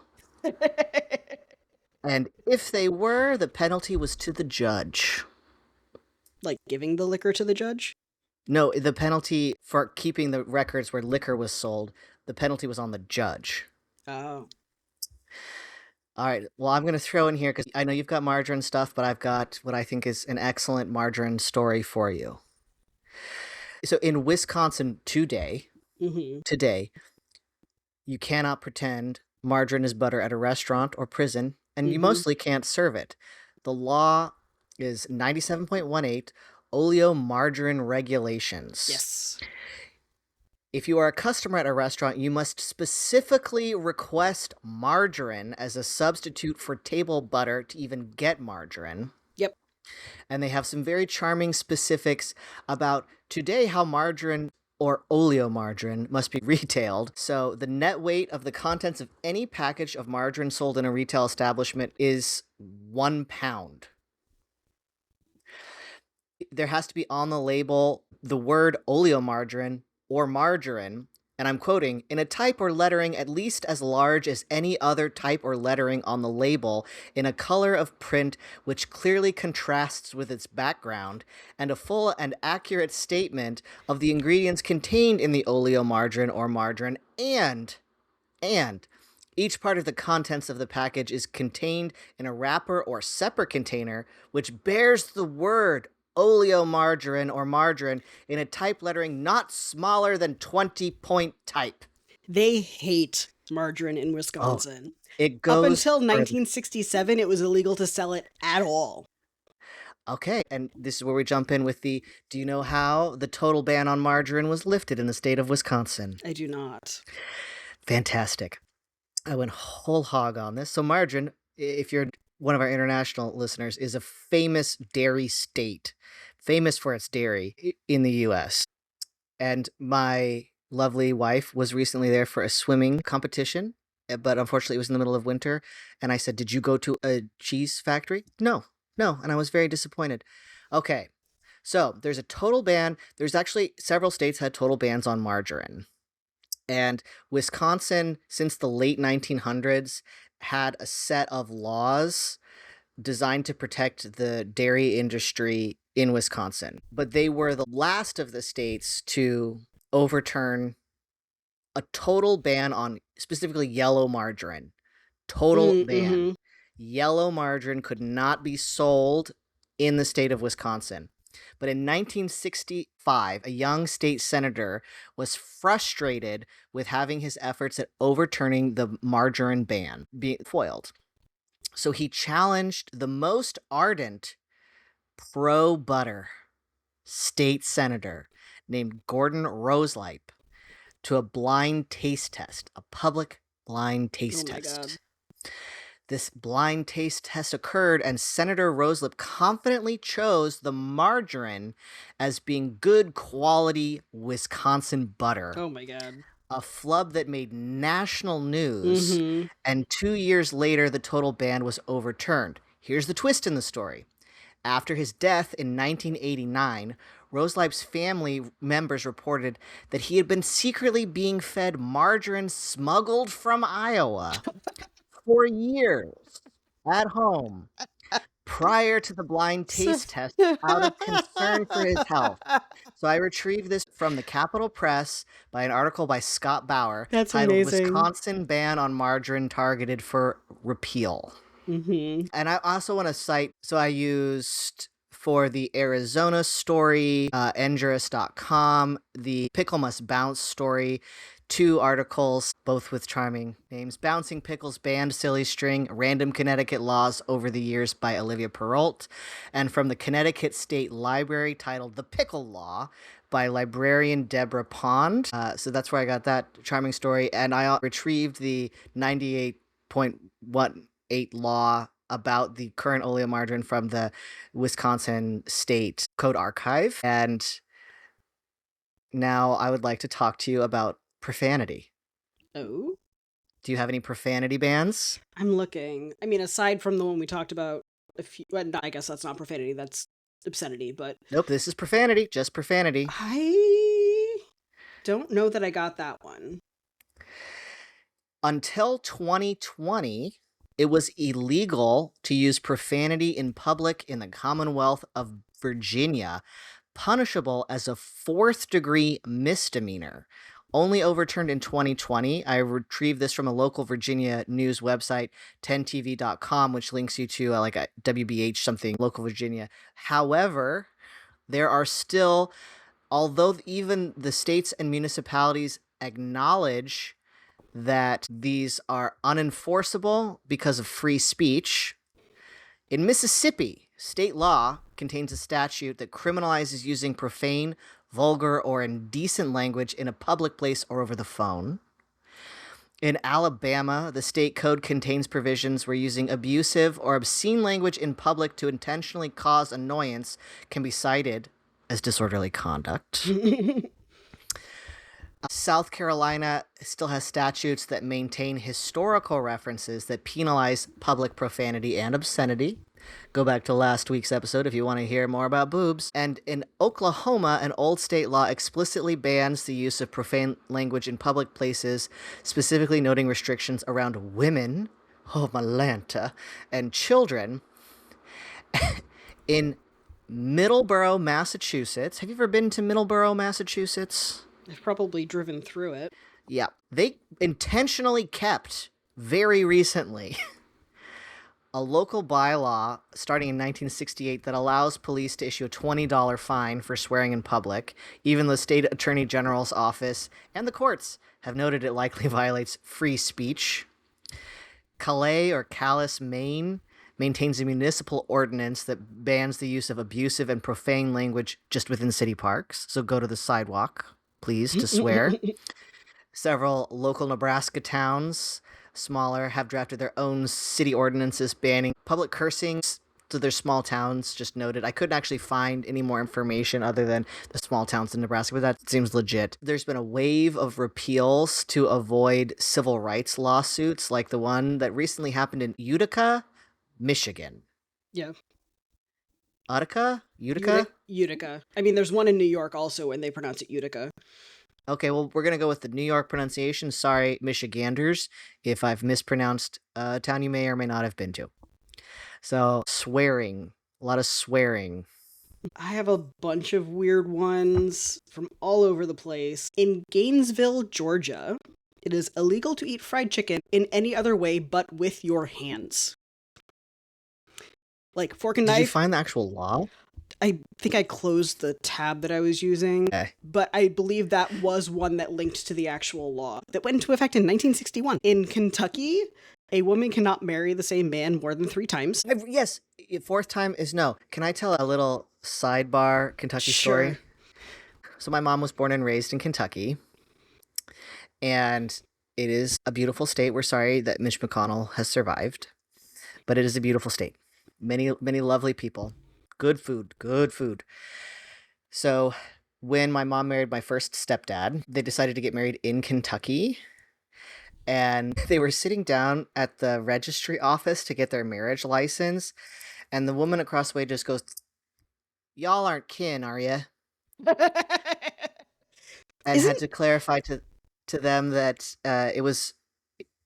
And if they were, the penalty was to the judge. Like giving the liquor to the judge? No, the penalty for keeping the records where liquor was sold, the penalty was on the judge. Oh. All right, well, I'm going to throw in here, because I know you've got margarine stuff, but I've got what I think is an excellent margarine story for you. So in Wisconsin today, you cannot pretend margarine is butter at a restaurant or prison, and you mostly can't serve it. The law is 97.18 oleomargarine regulations. Yes. If you are a customer at a restaurant, you must specifically request margarine as a substitute for table butter to even get margarine. Yep. And they have some very charming specifics about today how margarine or oleomargarine must be retailed. So the net weight of the contents of any package of margarine sold in a retail establishment is 1 pound. There has to be on the label the word oleomargarine or margarine, and I'm quoting, in a type or lettering at least as large as any other type or lettering on the label, in a color of print which clearly contrasts with its background, and a full and accurate statement of the ingredients contained in the oleomargarine or margarine, and each part of the contents of the package is contained in a wrapper or separate container which bears the word oleomargarine or margarine in a type lettering not smaller than 20-point type. They hate margarine in Wisconsin. It goes up until 1967, it was illegal to sell it at all. Okay, and this is where we jump in with do you know how the total ban on margarine was lifted in the state of Wisconsin? I do not. Fantastic. I went whole hog on this. So margarine, if you're one of our international listeners, is a famous dairy state, famous for its dairy in the U.S. And my lovely wife was recently there for a swimming competition, but unfortunately it was in the middle of winter. And I said, did you go to a cheese factory? No. And I was very disappointed. Okay, so there's a total ban. There's actually several states had total bans on margarine. And Wisconsin, since the late 1900s, had a set of laws designed to protect the dairy industry in Wisconsin. But they were the last of the states to overturn a total ban on specifically yellow margarine. Total ban. Yellow margarine could not be sold in the state of Wisconsin. But in 1965, a young state senator was frustrated with having his efforts at overturning the margarine ban being foiled. So he challenged the most ardent pro-butter state senator named Gordon Roseleip to a blind taste test, a public blind taste test. God. This blind taste test occurred, and Senator Roseleip confidently chose the margarine as being good quality Wisconsin butter. Oh my God. A flub that made national news, and 2 years later, the total ban was overturned. Here's the twist in the story. After his death in 1989, Roseleip's family members reported that he had been secretly being fed margarine smuggled from Iowa for years at home prior to the blind taste test out of concern for his health. So I retrieved this from the Capitol Press by an article by Scott Bauer. That's titled amazing. Wisconsin Ban on Margarine Targeted for Repeal. And I also want to cite, so I used for the Arizona story, Endurus.com, the Pickle Must Bounce story, 2 articles, both with charming names. Bouncing Pickles Banned Silly String, Random Connecticut Laws Over the Years by Olivia Perrault, and from the Connecticut State Library titled The Pickle Law by librarian Deborah Pond. So that's where I got that charming story. And I retrieved the 98.18 law about the current oleomargarine from the Wisconsin State Code Archive. And now I would like to talk to you about profanity. Oh? Do you have any profanity bans? I'm looking. I mean, aside from the one we talked about a few... Well, I guess that's not profanity, that's obscenity, but... Nope, this is profanity, just profanity. I don't know that I got that one. Until 2020, it was illegal to use profanity in public in the Commonwealth of Virginia, punishable as a 4th-degree misdemeanor. Only overturned in 2020. I retrieved this from a local Virginia news website, 10tv.com, which links you to like a WBH something, local Virginia. However, there are still, although even the states and municipalities acknowledge that these are unenforceable because of free speech, in Mississippi, state law contains a statute that criminalizes using profane, vulgar, or indecent language in a public place or over the phone. In Alabama, the state code contains provisions where using abusive or obscene language in public to intentionally cause annoyance can be cited as disorderly conduct. South Carolina still has statutes that maintain historical references that penalize public profanity and obscenity. Go back to last week's episode if you want to hear more about boobs. And in Oklahoma, an old state law explicitly bans the use of profane language in public places, specifically noting restrictions around women, oh Malanta, and children. In Middleborough, Massachusetts. Have you ever been to Middleborough, Massachusetts? I've probably driven through it. Yeah. They intentionally kept, very recently, a local bylaw starting in 1968 that allows police to issue a $20 fine for swearing in public. Even the state attorney general's office and the courts have noted it likely violates free speech. Calais, Maine, maintains a municipal ordinance that bans the use of abusive and profane language just within city parks. So go to the sidewalk, please, to swear. Several local Nebraska towns, smaller, have drafted their own city ordinances banning public cursing to their small towns, just noted. I couldn't actually find any more information other than the small towns in Nebraska, but that seems legit. There's been a wave of repeals to avoid civil rights lawsuits, like the one that recently happened in Utica, Michigan. Yeah. Utica? Utica? Utica. I mean, there's one in New York also, and they pronounce it Utica. Okay, well, we're going to go with the New York pronunciation. Sorry, Michiganders, if I've mispronounced a town you may or may not have been to. So, swearing. A lot of swearing. I have a bunch of weird ones from all over the place. In Gainesville, Georgia, it is illegal to eat fried chicken in any other way but with your hands. Like fork and knife. Did you find the actual law? I think I closed the tab that I was using, but I believe that was one that linked to the actual law that went into effect in 1961. In Kentucky, a woman cannot marry the same man more than 3 times. Yes, 4th time is no. Can I tell a little sidebar Kentucky story? So my mom was born and raised in Kentucky, and it is a beautiful state. We're sorry that Mitch McConnell has survived, but it is a beautiful state. Many, many lovely people. Good food. So when my mom married my first stepdad, they decided to get married in Kentucky. And they were sitting down at the registry office to get their marriage license. And the woman across the way just goes, "Y'all aren't kin, are you?" And had to clarify to them that it was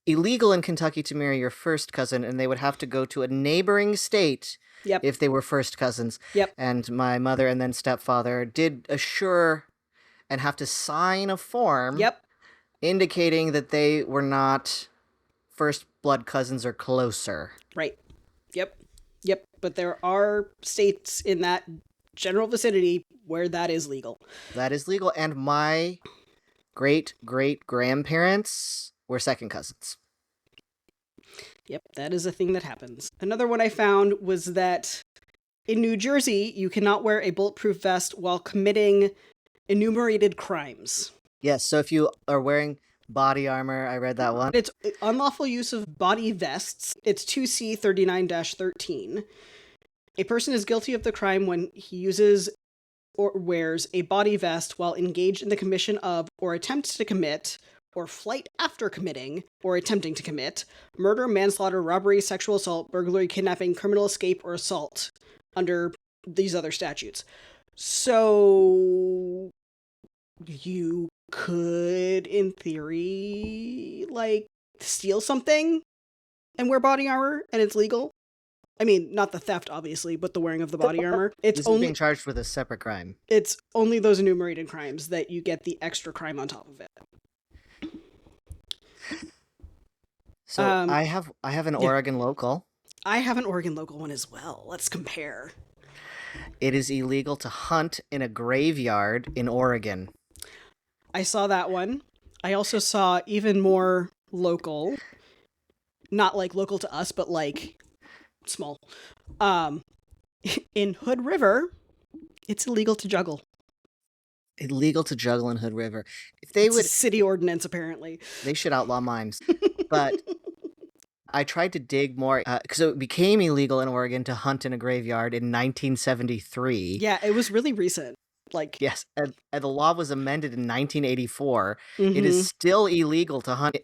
illegal in Kentucky to marry your first cousin, and they would have to go to a neighboring state if they were first cousins. And my mother and then stepfather did assure and have to sign a form indicating that they were not first blood cousins or closer. Right. Yep. Yep, but there are states in that general vicinity where that is legal. That is legal. And my great-great-grandparents were second cousins. Yep, that is a thing that happens. Another one I found was that in New Jersey, you cannot wear a bulletproof vest while committing enumerated crimes. Yes, so if you are wearing body armor, I read that one. It's unlawful use of body vests. It's 2C 39-13. A person is guilty of the crime when he uses or wears a body vest while engaged in the commission of or attempts to commit or flight after committing or attempting to commit murder, manslaughter, robbery, sexual assault, burglary, kidnapping, criminal escape, or assault under these other statutes. So you could, in theory, like, steal something and wear body armor, and it's legal. I mean, not the theft, obviously, but the wearing of the body armor. It's only being charged with a separate crime. It's only those enumerated crimes that you get the extra crime on top of it. So I have an Oregon local. I have an Oregon local one as well. Let's compare. It is illegal to hunt in a graveyard in Oregon. I saw that one. I also saw even more local. Not like local to us, but like small. In Hood River, it's illegal to juggle. Illegal to juggle in Hood River. If It's a city ordinance, apparently. They should outlaw mimes. But I tried to dig more because it became illegal in Oregon to hunt in a graveyard in 1973. Yeah, it was really recent. Like, yes, and the law was amended in 1984. mm-hmm. It is still illegal to hunt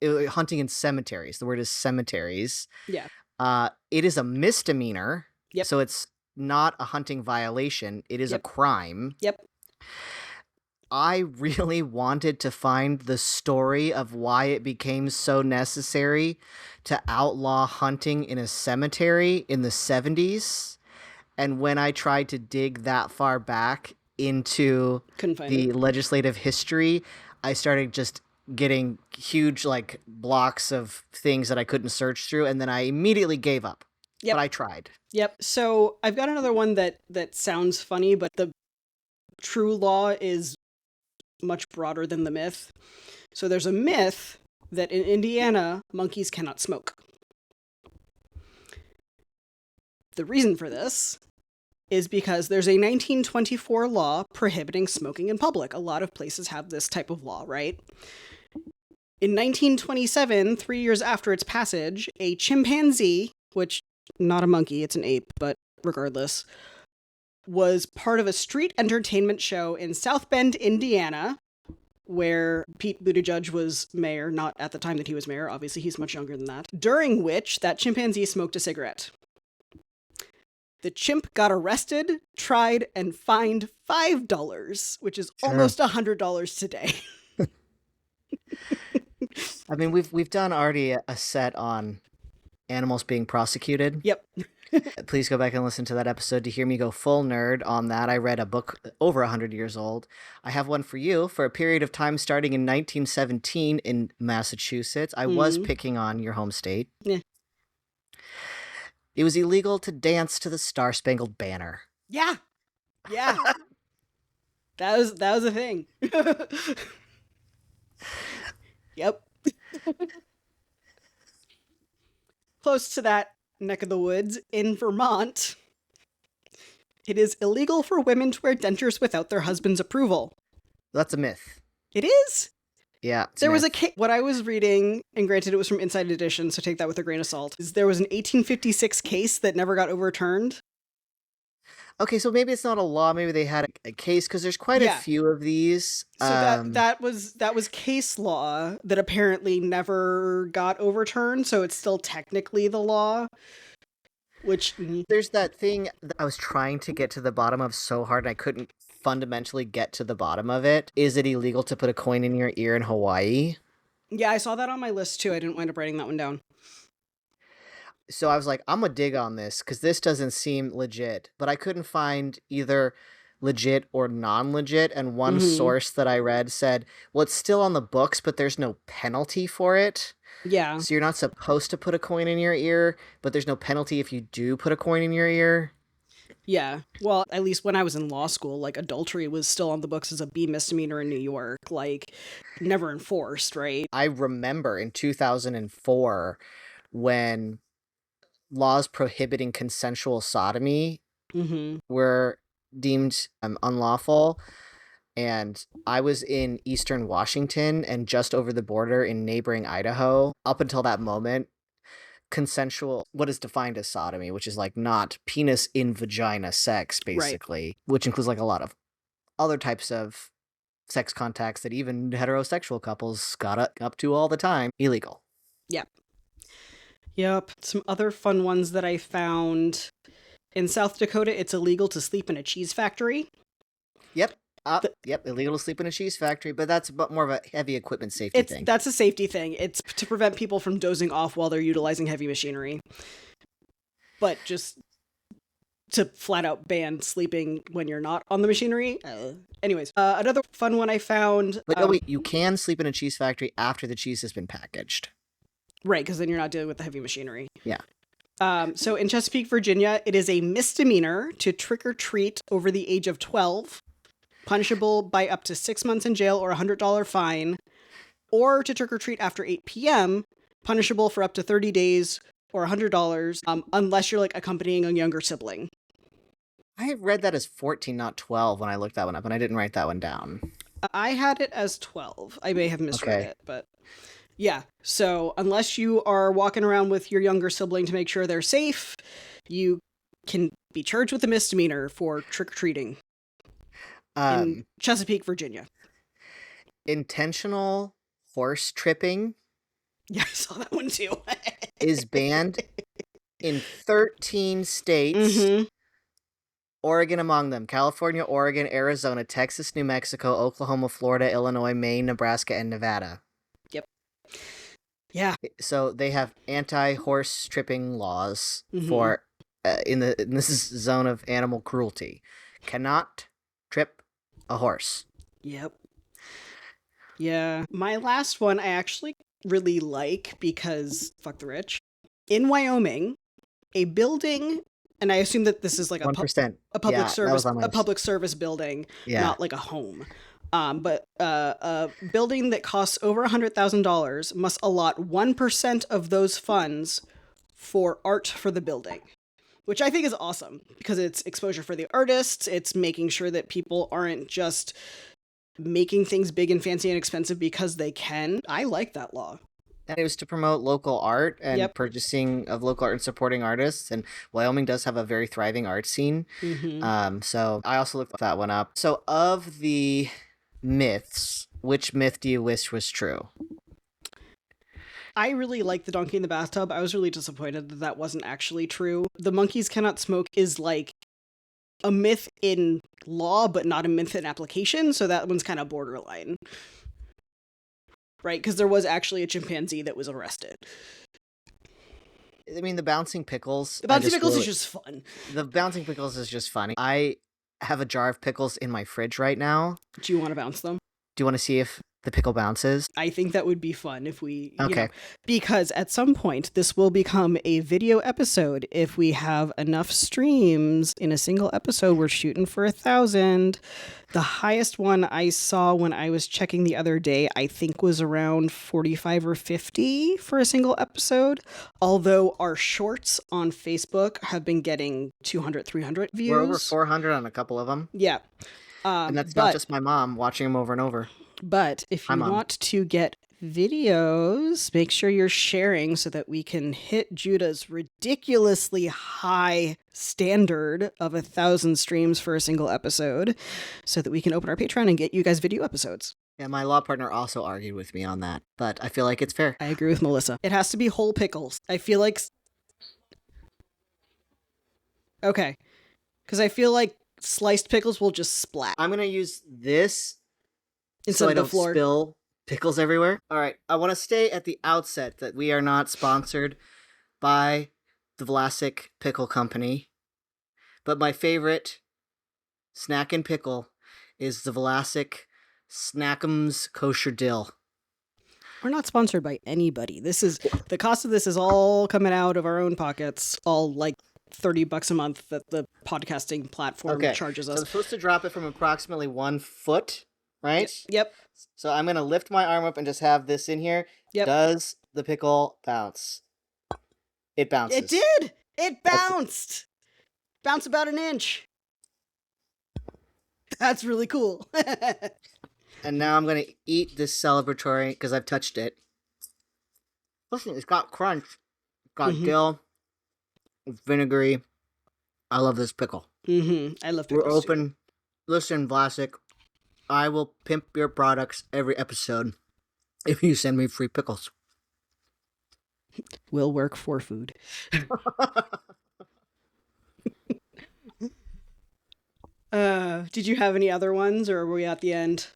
hunting in cemeteries. The word is cemeteries. Yeah. It is a misdemeanor. Yep. So it's not a hunting violation. It is a crime. Yep. I really wanted to find the story of why it became so necessary to outlaw hunting in a cemetery in the 70s. And when I tried to dig that far back into the legislative history, I started just getting huge like blocks of things that I couldn't search through, and then I immediately gave up. Yep. But I tried. Yep. So I've got another one that sounds funny, but the true law is much broader than the myth. So there's a myth that in Indiana, monkeys cannot smoke. The reason for this is because there's a 1924 law prohibiting smoking in public. A lot of places have this type of law, right? In 1927, 3 years after its passage, a chimpanzee, which not a monkey, it's an ape, but regardless, was part of a street entertainment show in South Bend, Indiana, where Pete Buttigieg was mayor, not at the time that he was mayor, obviously he's much younger than that, during which that chimpanzee smoked a cigarette. The chimp got arrested, tried, and fined $5, which is almost $100 today. I mean, we've done already a set on animals being prosecuted. Yep. Please go back and listen to that episode to hear me go full nerd on that. I read a book over 100 years old. I have one for you. For a period of time starting in 1917 in Massachusetts, I was picking on your home state. Yeah. It was illegal to dance to the Star-Spangled Banner. Yeah. Yeah. that was a thing. Yep. Close to that neck of the woods, in Vermont, it is illegal for women to wear dentures without their husband's approval. That's a myth. It is? Yeah. There was a case, what I was reading, and granted it was from Inside Edition, so take that with a grain of salt, is there was an 1856 case that never got overturned. Okay, so maybe it's not a law. Maybe they had a case, because there's quite a few of these. So that was case law that apparently never got overturned, so it's still technically the law. Which there's that thing that I was trying to get to the bottom of so hard, and I couldn't fundamentally get to the bottom of it. Is it illegal to put a coin in your ear in Hawaii? Yeah, I saw that on my list too. I didn't wind up writing that one down. So I was like, I'm gonna dig on this because this doesn't seem legit. But I couldn't find either legit or non-legit, and one Mhm. source that I read said, well, it's still on the books, but there's no penalty for it. Yeah. So you're not supposed to put a coin in your ear, but there's no penalty if you do put a coin in your ear. Yeah. Well, at least when I was in law school, like adultery was still on the books as a B misdemeanor in New York, like never enforced, right? I remember in 2004 when laws prohibiting consensual sodomy Mm-hmm. were deemed unlawful. And I was in eastern Washington and just over the border in neighboring Idaho. Up until that moment, consensual, what is defined as sodomy, which is like not penis in vagina sex, Right. basically, which includes like a lot of other types of sex contacts that even heterosexual couples got up to all the time, illegal. Yep. Yep. Some other fun ones that I found. In South Dakota, it's illegal to sleep in a cheese factory. Yep. Th- Yep, illegal to sleep in a cheese factory, but that's more of a heavy equipment safety thing. That's a safety thing. It's to prevent people from dozing off while they're utilizing heavy machinery. But just to flat out ban sleeping when you're not on the machinery. Anyways, another fun one I found. But wait, you can sleep in a cheese factory after the cheese has been packaged. Right, because then you're not dealing with the heavy machinery. Yeah. So in Chesapeake, Virginia, it is a misdemeanor to trick or treat over the age of 12, punishable by up to 6 months in jail or a $100 fine, or to trick or treat after 8 p.m., punishable for up to 30 days or $100, unless you're like accompanying a younger sibling. I read that as 14, not 12 when I looked that one up, and I didn't write that one down. I had it as 12. I may have misread Okay. it, but yeah. So unless you are walking around with your younger sibling to make sure they're safe, you can be charged with a misdemeanor for trick-or-treating in Chesapeake, Virginia. Intentional horse tripping Yeah, I saw that one too. is banned in 13 states, Mm-hmm. Oregon among them. California, Oregon, Arizona, Texas, New Mexico, Oklahoma, Florida, Illinois, Maine, Nebraska, and Nevada. Yep. Yeah. So they have anti-horse tripping laws Mhm. for in this is zone of animal cruelty. Cannot trip a horse. Yep. Yeah. My last one I actually really like because fuck the rich. In Wyoming, a building, and I assume that this is like 1%. a public Yeah, service that was on my a list. public service building, Yeah. not like a home. But a building that costs over $100,000 must allot 1% of those funds for art for the building, which I think is awesome because it's exposure for the artists. It's making sure that people aren't just making things big and fancy and expensive because they can. I like that law. And it was to promote local art and Yep. purchasing of local art and supporting artists. And Wyoming does have a very thriving art scene. Mm-hmm. So I also looked that one up. So of the myths, which myth do you wish was true? I really like the donkey in the bathtub. I was really disappointed that that wasn't actually true. The monkeys cannot smoke is like a myth in law, but not a myth in application. So that one's kind of borderline. Right? Because there was actually a chimpanzee that was arrested. I mean, the bouncing pickles. The bouncy pickles is just fun. The bouncing pickles is just funny. I have a jar of pickles in my fridge right now. Do you want to bounce them? Do you want to see if the pickle bounces? I think that would be fun if we, Okay. because at some point this will become a video episode if we have enough streams in a single episode. We're shooting for 1,000. The highest one I saw when I was checking the other day, I think was around 45 or 50 for a single episode. Although our shorts on Facebook have been getting 200, 300 views. We're over 400 on a couple of them. Yeah. And that's not just my mom watching them over and over. But if you want to get videos, make sure you're sharing so that we can hit Judah's ridiculously high standard of 1,000 streams for a single episode so that we can open our Patreon and get you guys video episodes. Yeah, my law partner also argued with me on that, but I feel like it's fair. I agree with Melissa. It has to be whole pickles. I feel like... Okay. Because I feel like sliced pickles will just splat. I'm going to use this instead so I of the don't floor. spill pickles everywhere. All right, I want to stay at the outset that we are not sponsored by the Vlasic Pickle Company, but my favorite snack and pickle is the Vlasic Snackums Kosher Dill. We're not sponsored by anybody. The cost of this is all coming out of our own pockets, all like $30 a month that the podcasting platform charges us. So I'm supposed to drop it from approximately 1 foot, right? Yep. So I'm going to lift my arm up and just have this in here. Yep. Does the pickle bounce? It bounces. It did! It bounced! Bounced about an inch. That's really cool. And now I'm going to eat this celebratory because I've touched it. Listen, it's got crunch. It's got dill. It's vinegary. I love this pickle. I love pickles. We're open. Too. Listen, Vlasic, I will pimp your products every episode if you send me free pickles. Will work for food. Did you have any other ones, or were we at the end?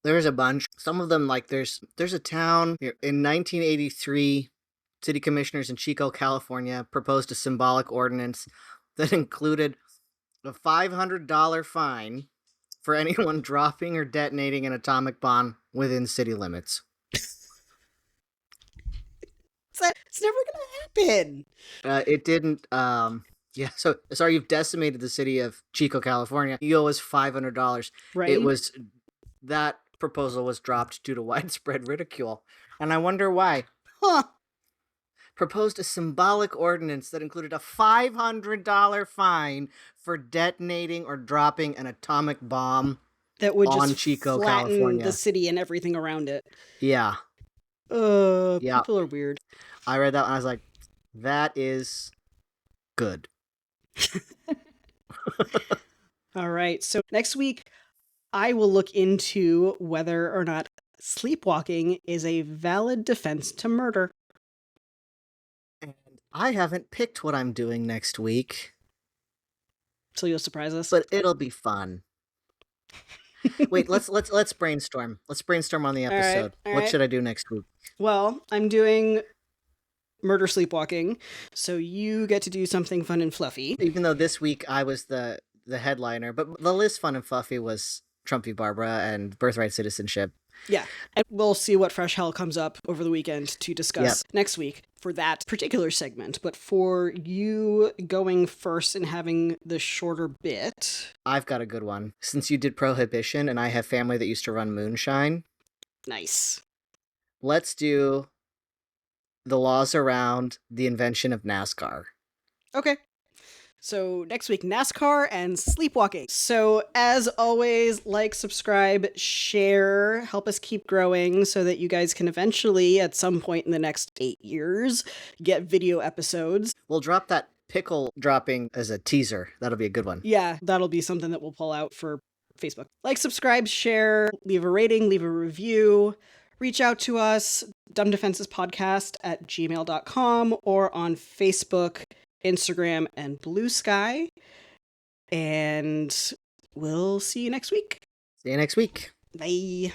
There's a bunch. Some of them, like there's a town here in 1983. City commissioners in Chico, California, proposed a symbolic ordinance that included a $500 fine for anyone dropping or detonating an atomic bomb within city limits. It's never gonna happen. It didn't. Yeah. So sorry, you've decimated the city of Chico, California. You owe us $500. Right. It was that proposal was dropped due to widespread ridicule, and I wonder why. Huh. Proposed a symbolic ordinance that included a $500 fine for detonating or dropping an atomic bomb that would on just Chico, flatten California. The city and everything around it. Yeah. Yeah. People are weird. I read that and I was like, that is good. All right. So next week, I will look into whether or not sleepwalking is a valid defense to murder. And I haven't picked what I'm doing next week. So you'll surprise us. But it'll be fun. Wait, let's brainstorm. Let's brainstorm on the episode. All What right. should I do next week? Well, I'm doing murder sleepwalking, so you get to do something fun and fluffy. Even though this week I was the headliner, but the list fun and fluffy was Trump v. Barbara and birthright citizenship. Yeah, and we'll see what fresh hell comes up over the weekend to discuss next week for that particular segment. But for you going first and having the shorter bit... I've got a good one. Since you did prohibition and I have family that used to run moonshine. Nice. Let's do the laws around the invention of NASCAR. Okay. So next week, NASCAR and sleepwalking. So as always, like, subscribe, share, help us keep growing so that you guys can eventually, at some point in the next 8 years, get video episodes. We'll drop that pickle dropping as a teaser. That'll be a good one. Yeah, that'll be something that we'll pull out for Facebook. Like, subscribe, share, leave a rating, leave a review. Reach out to us, dumbdefensespodcast@gmail.com or on Facebook, Instagram, and Blue Sky. And we'll see you next week. See you next week. Bye.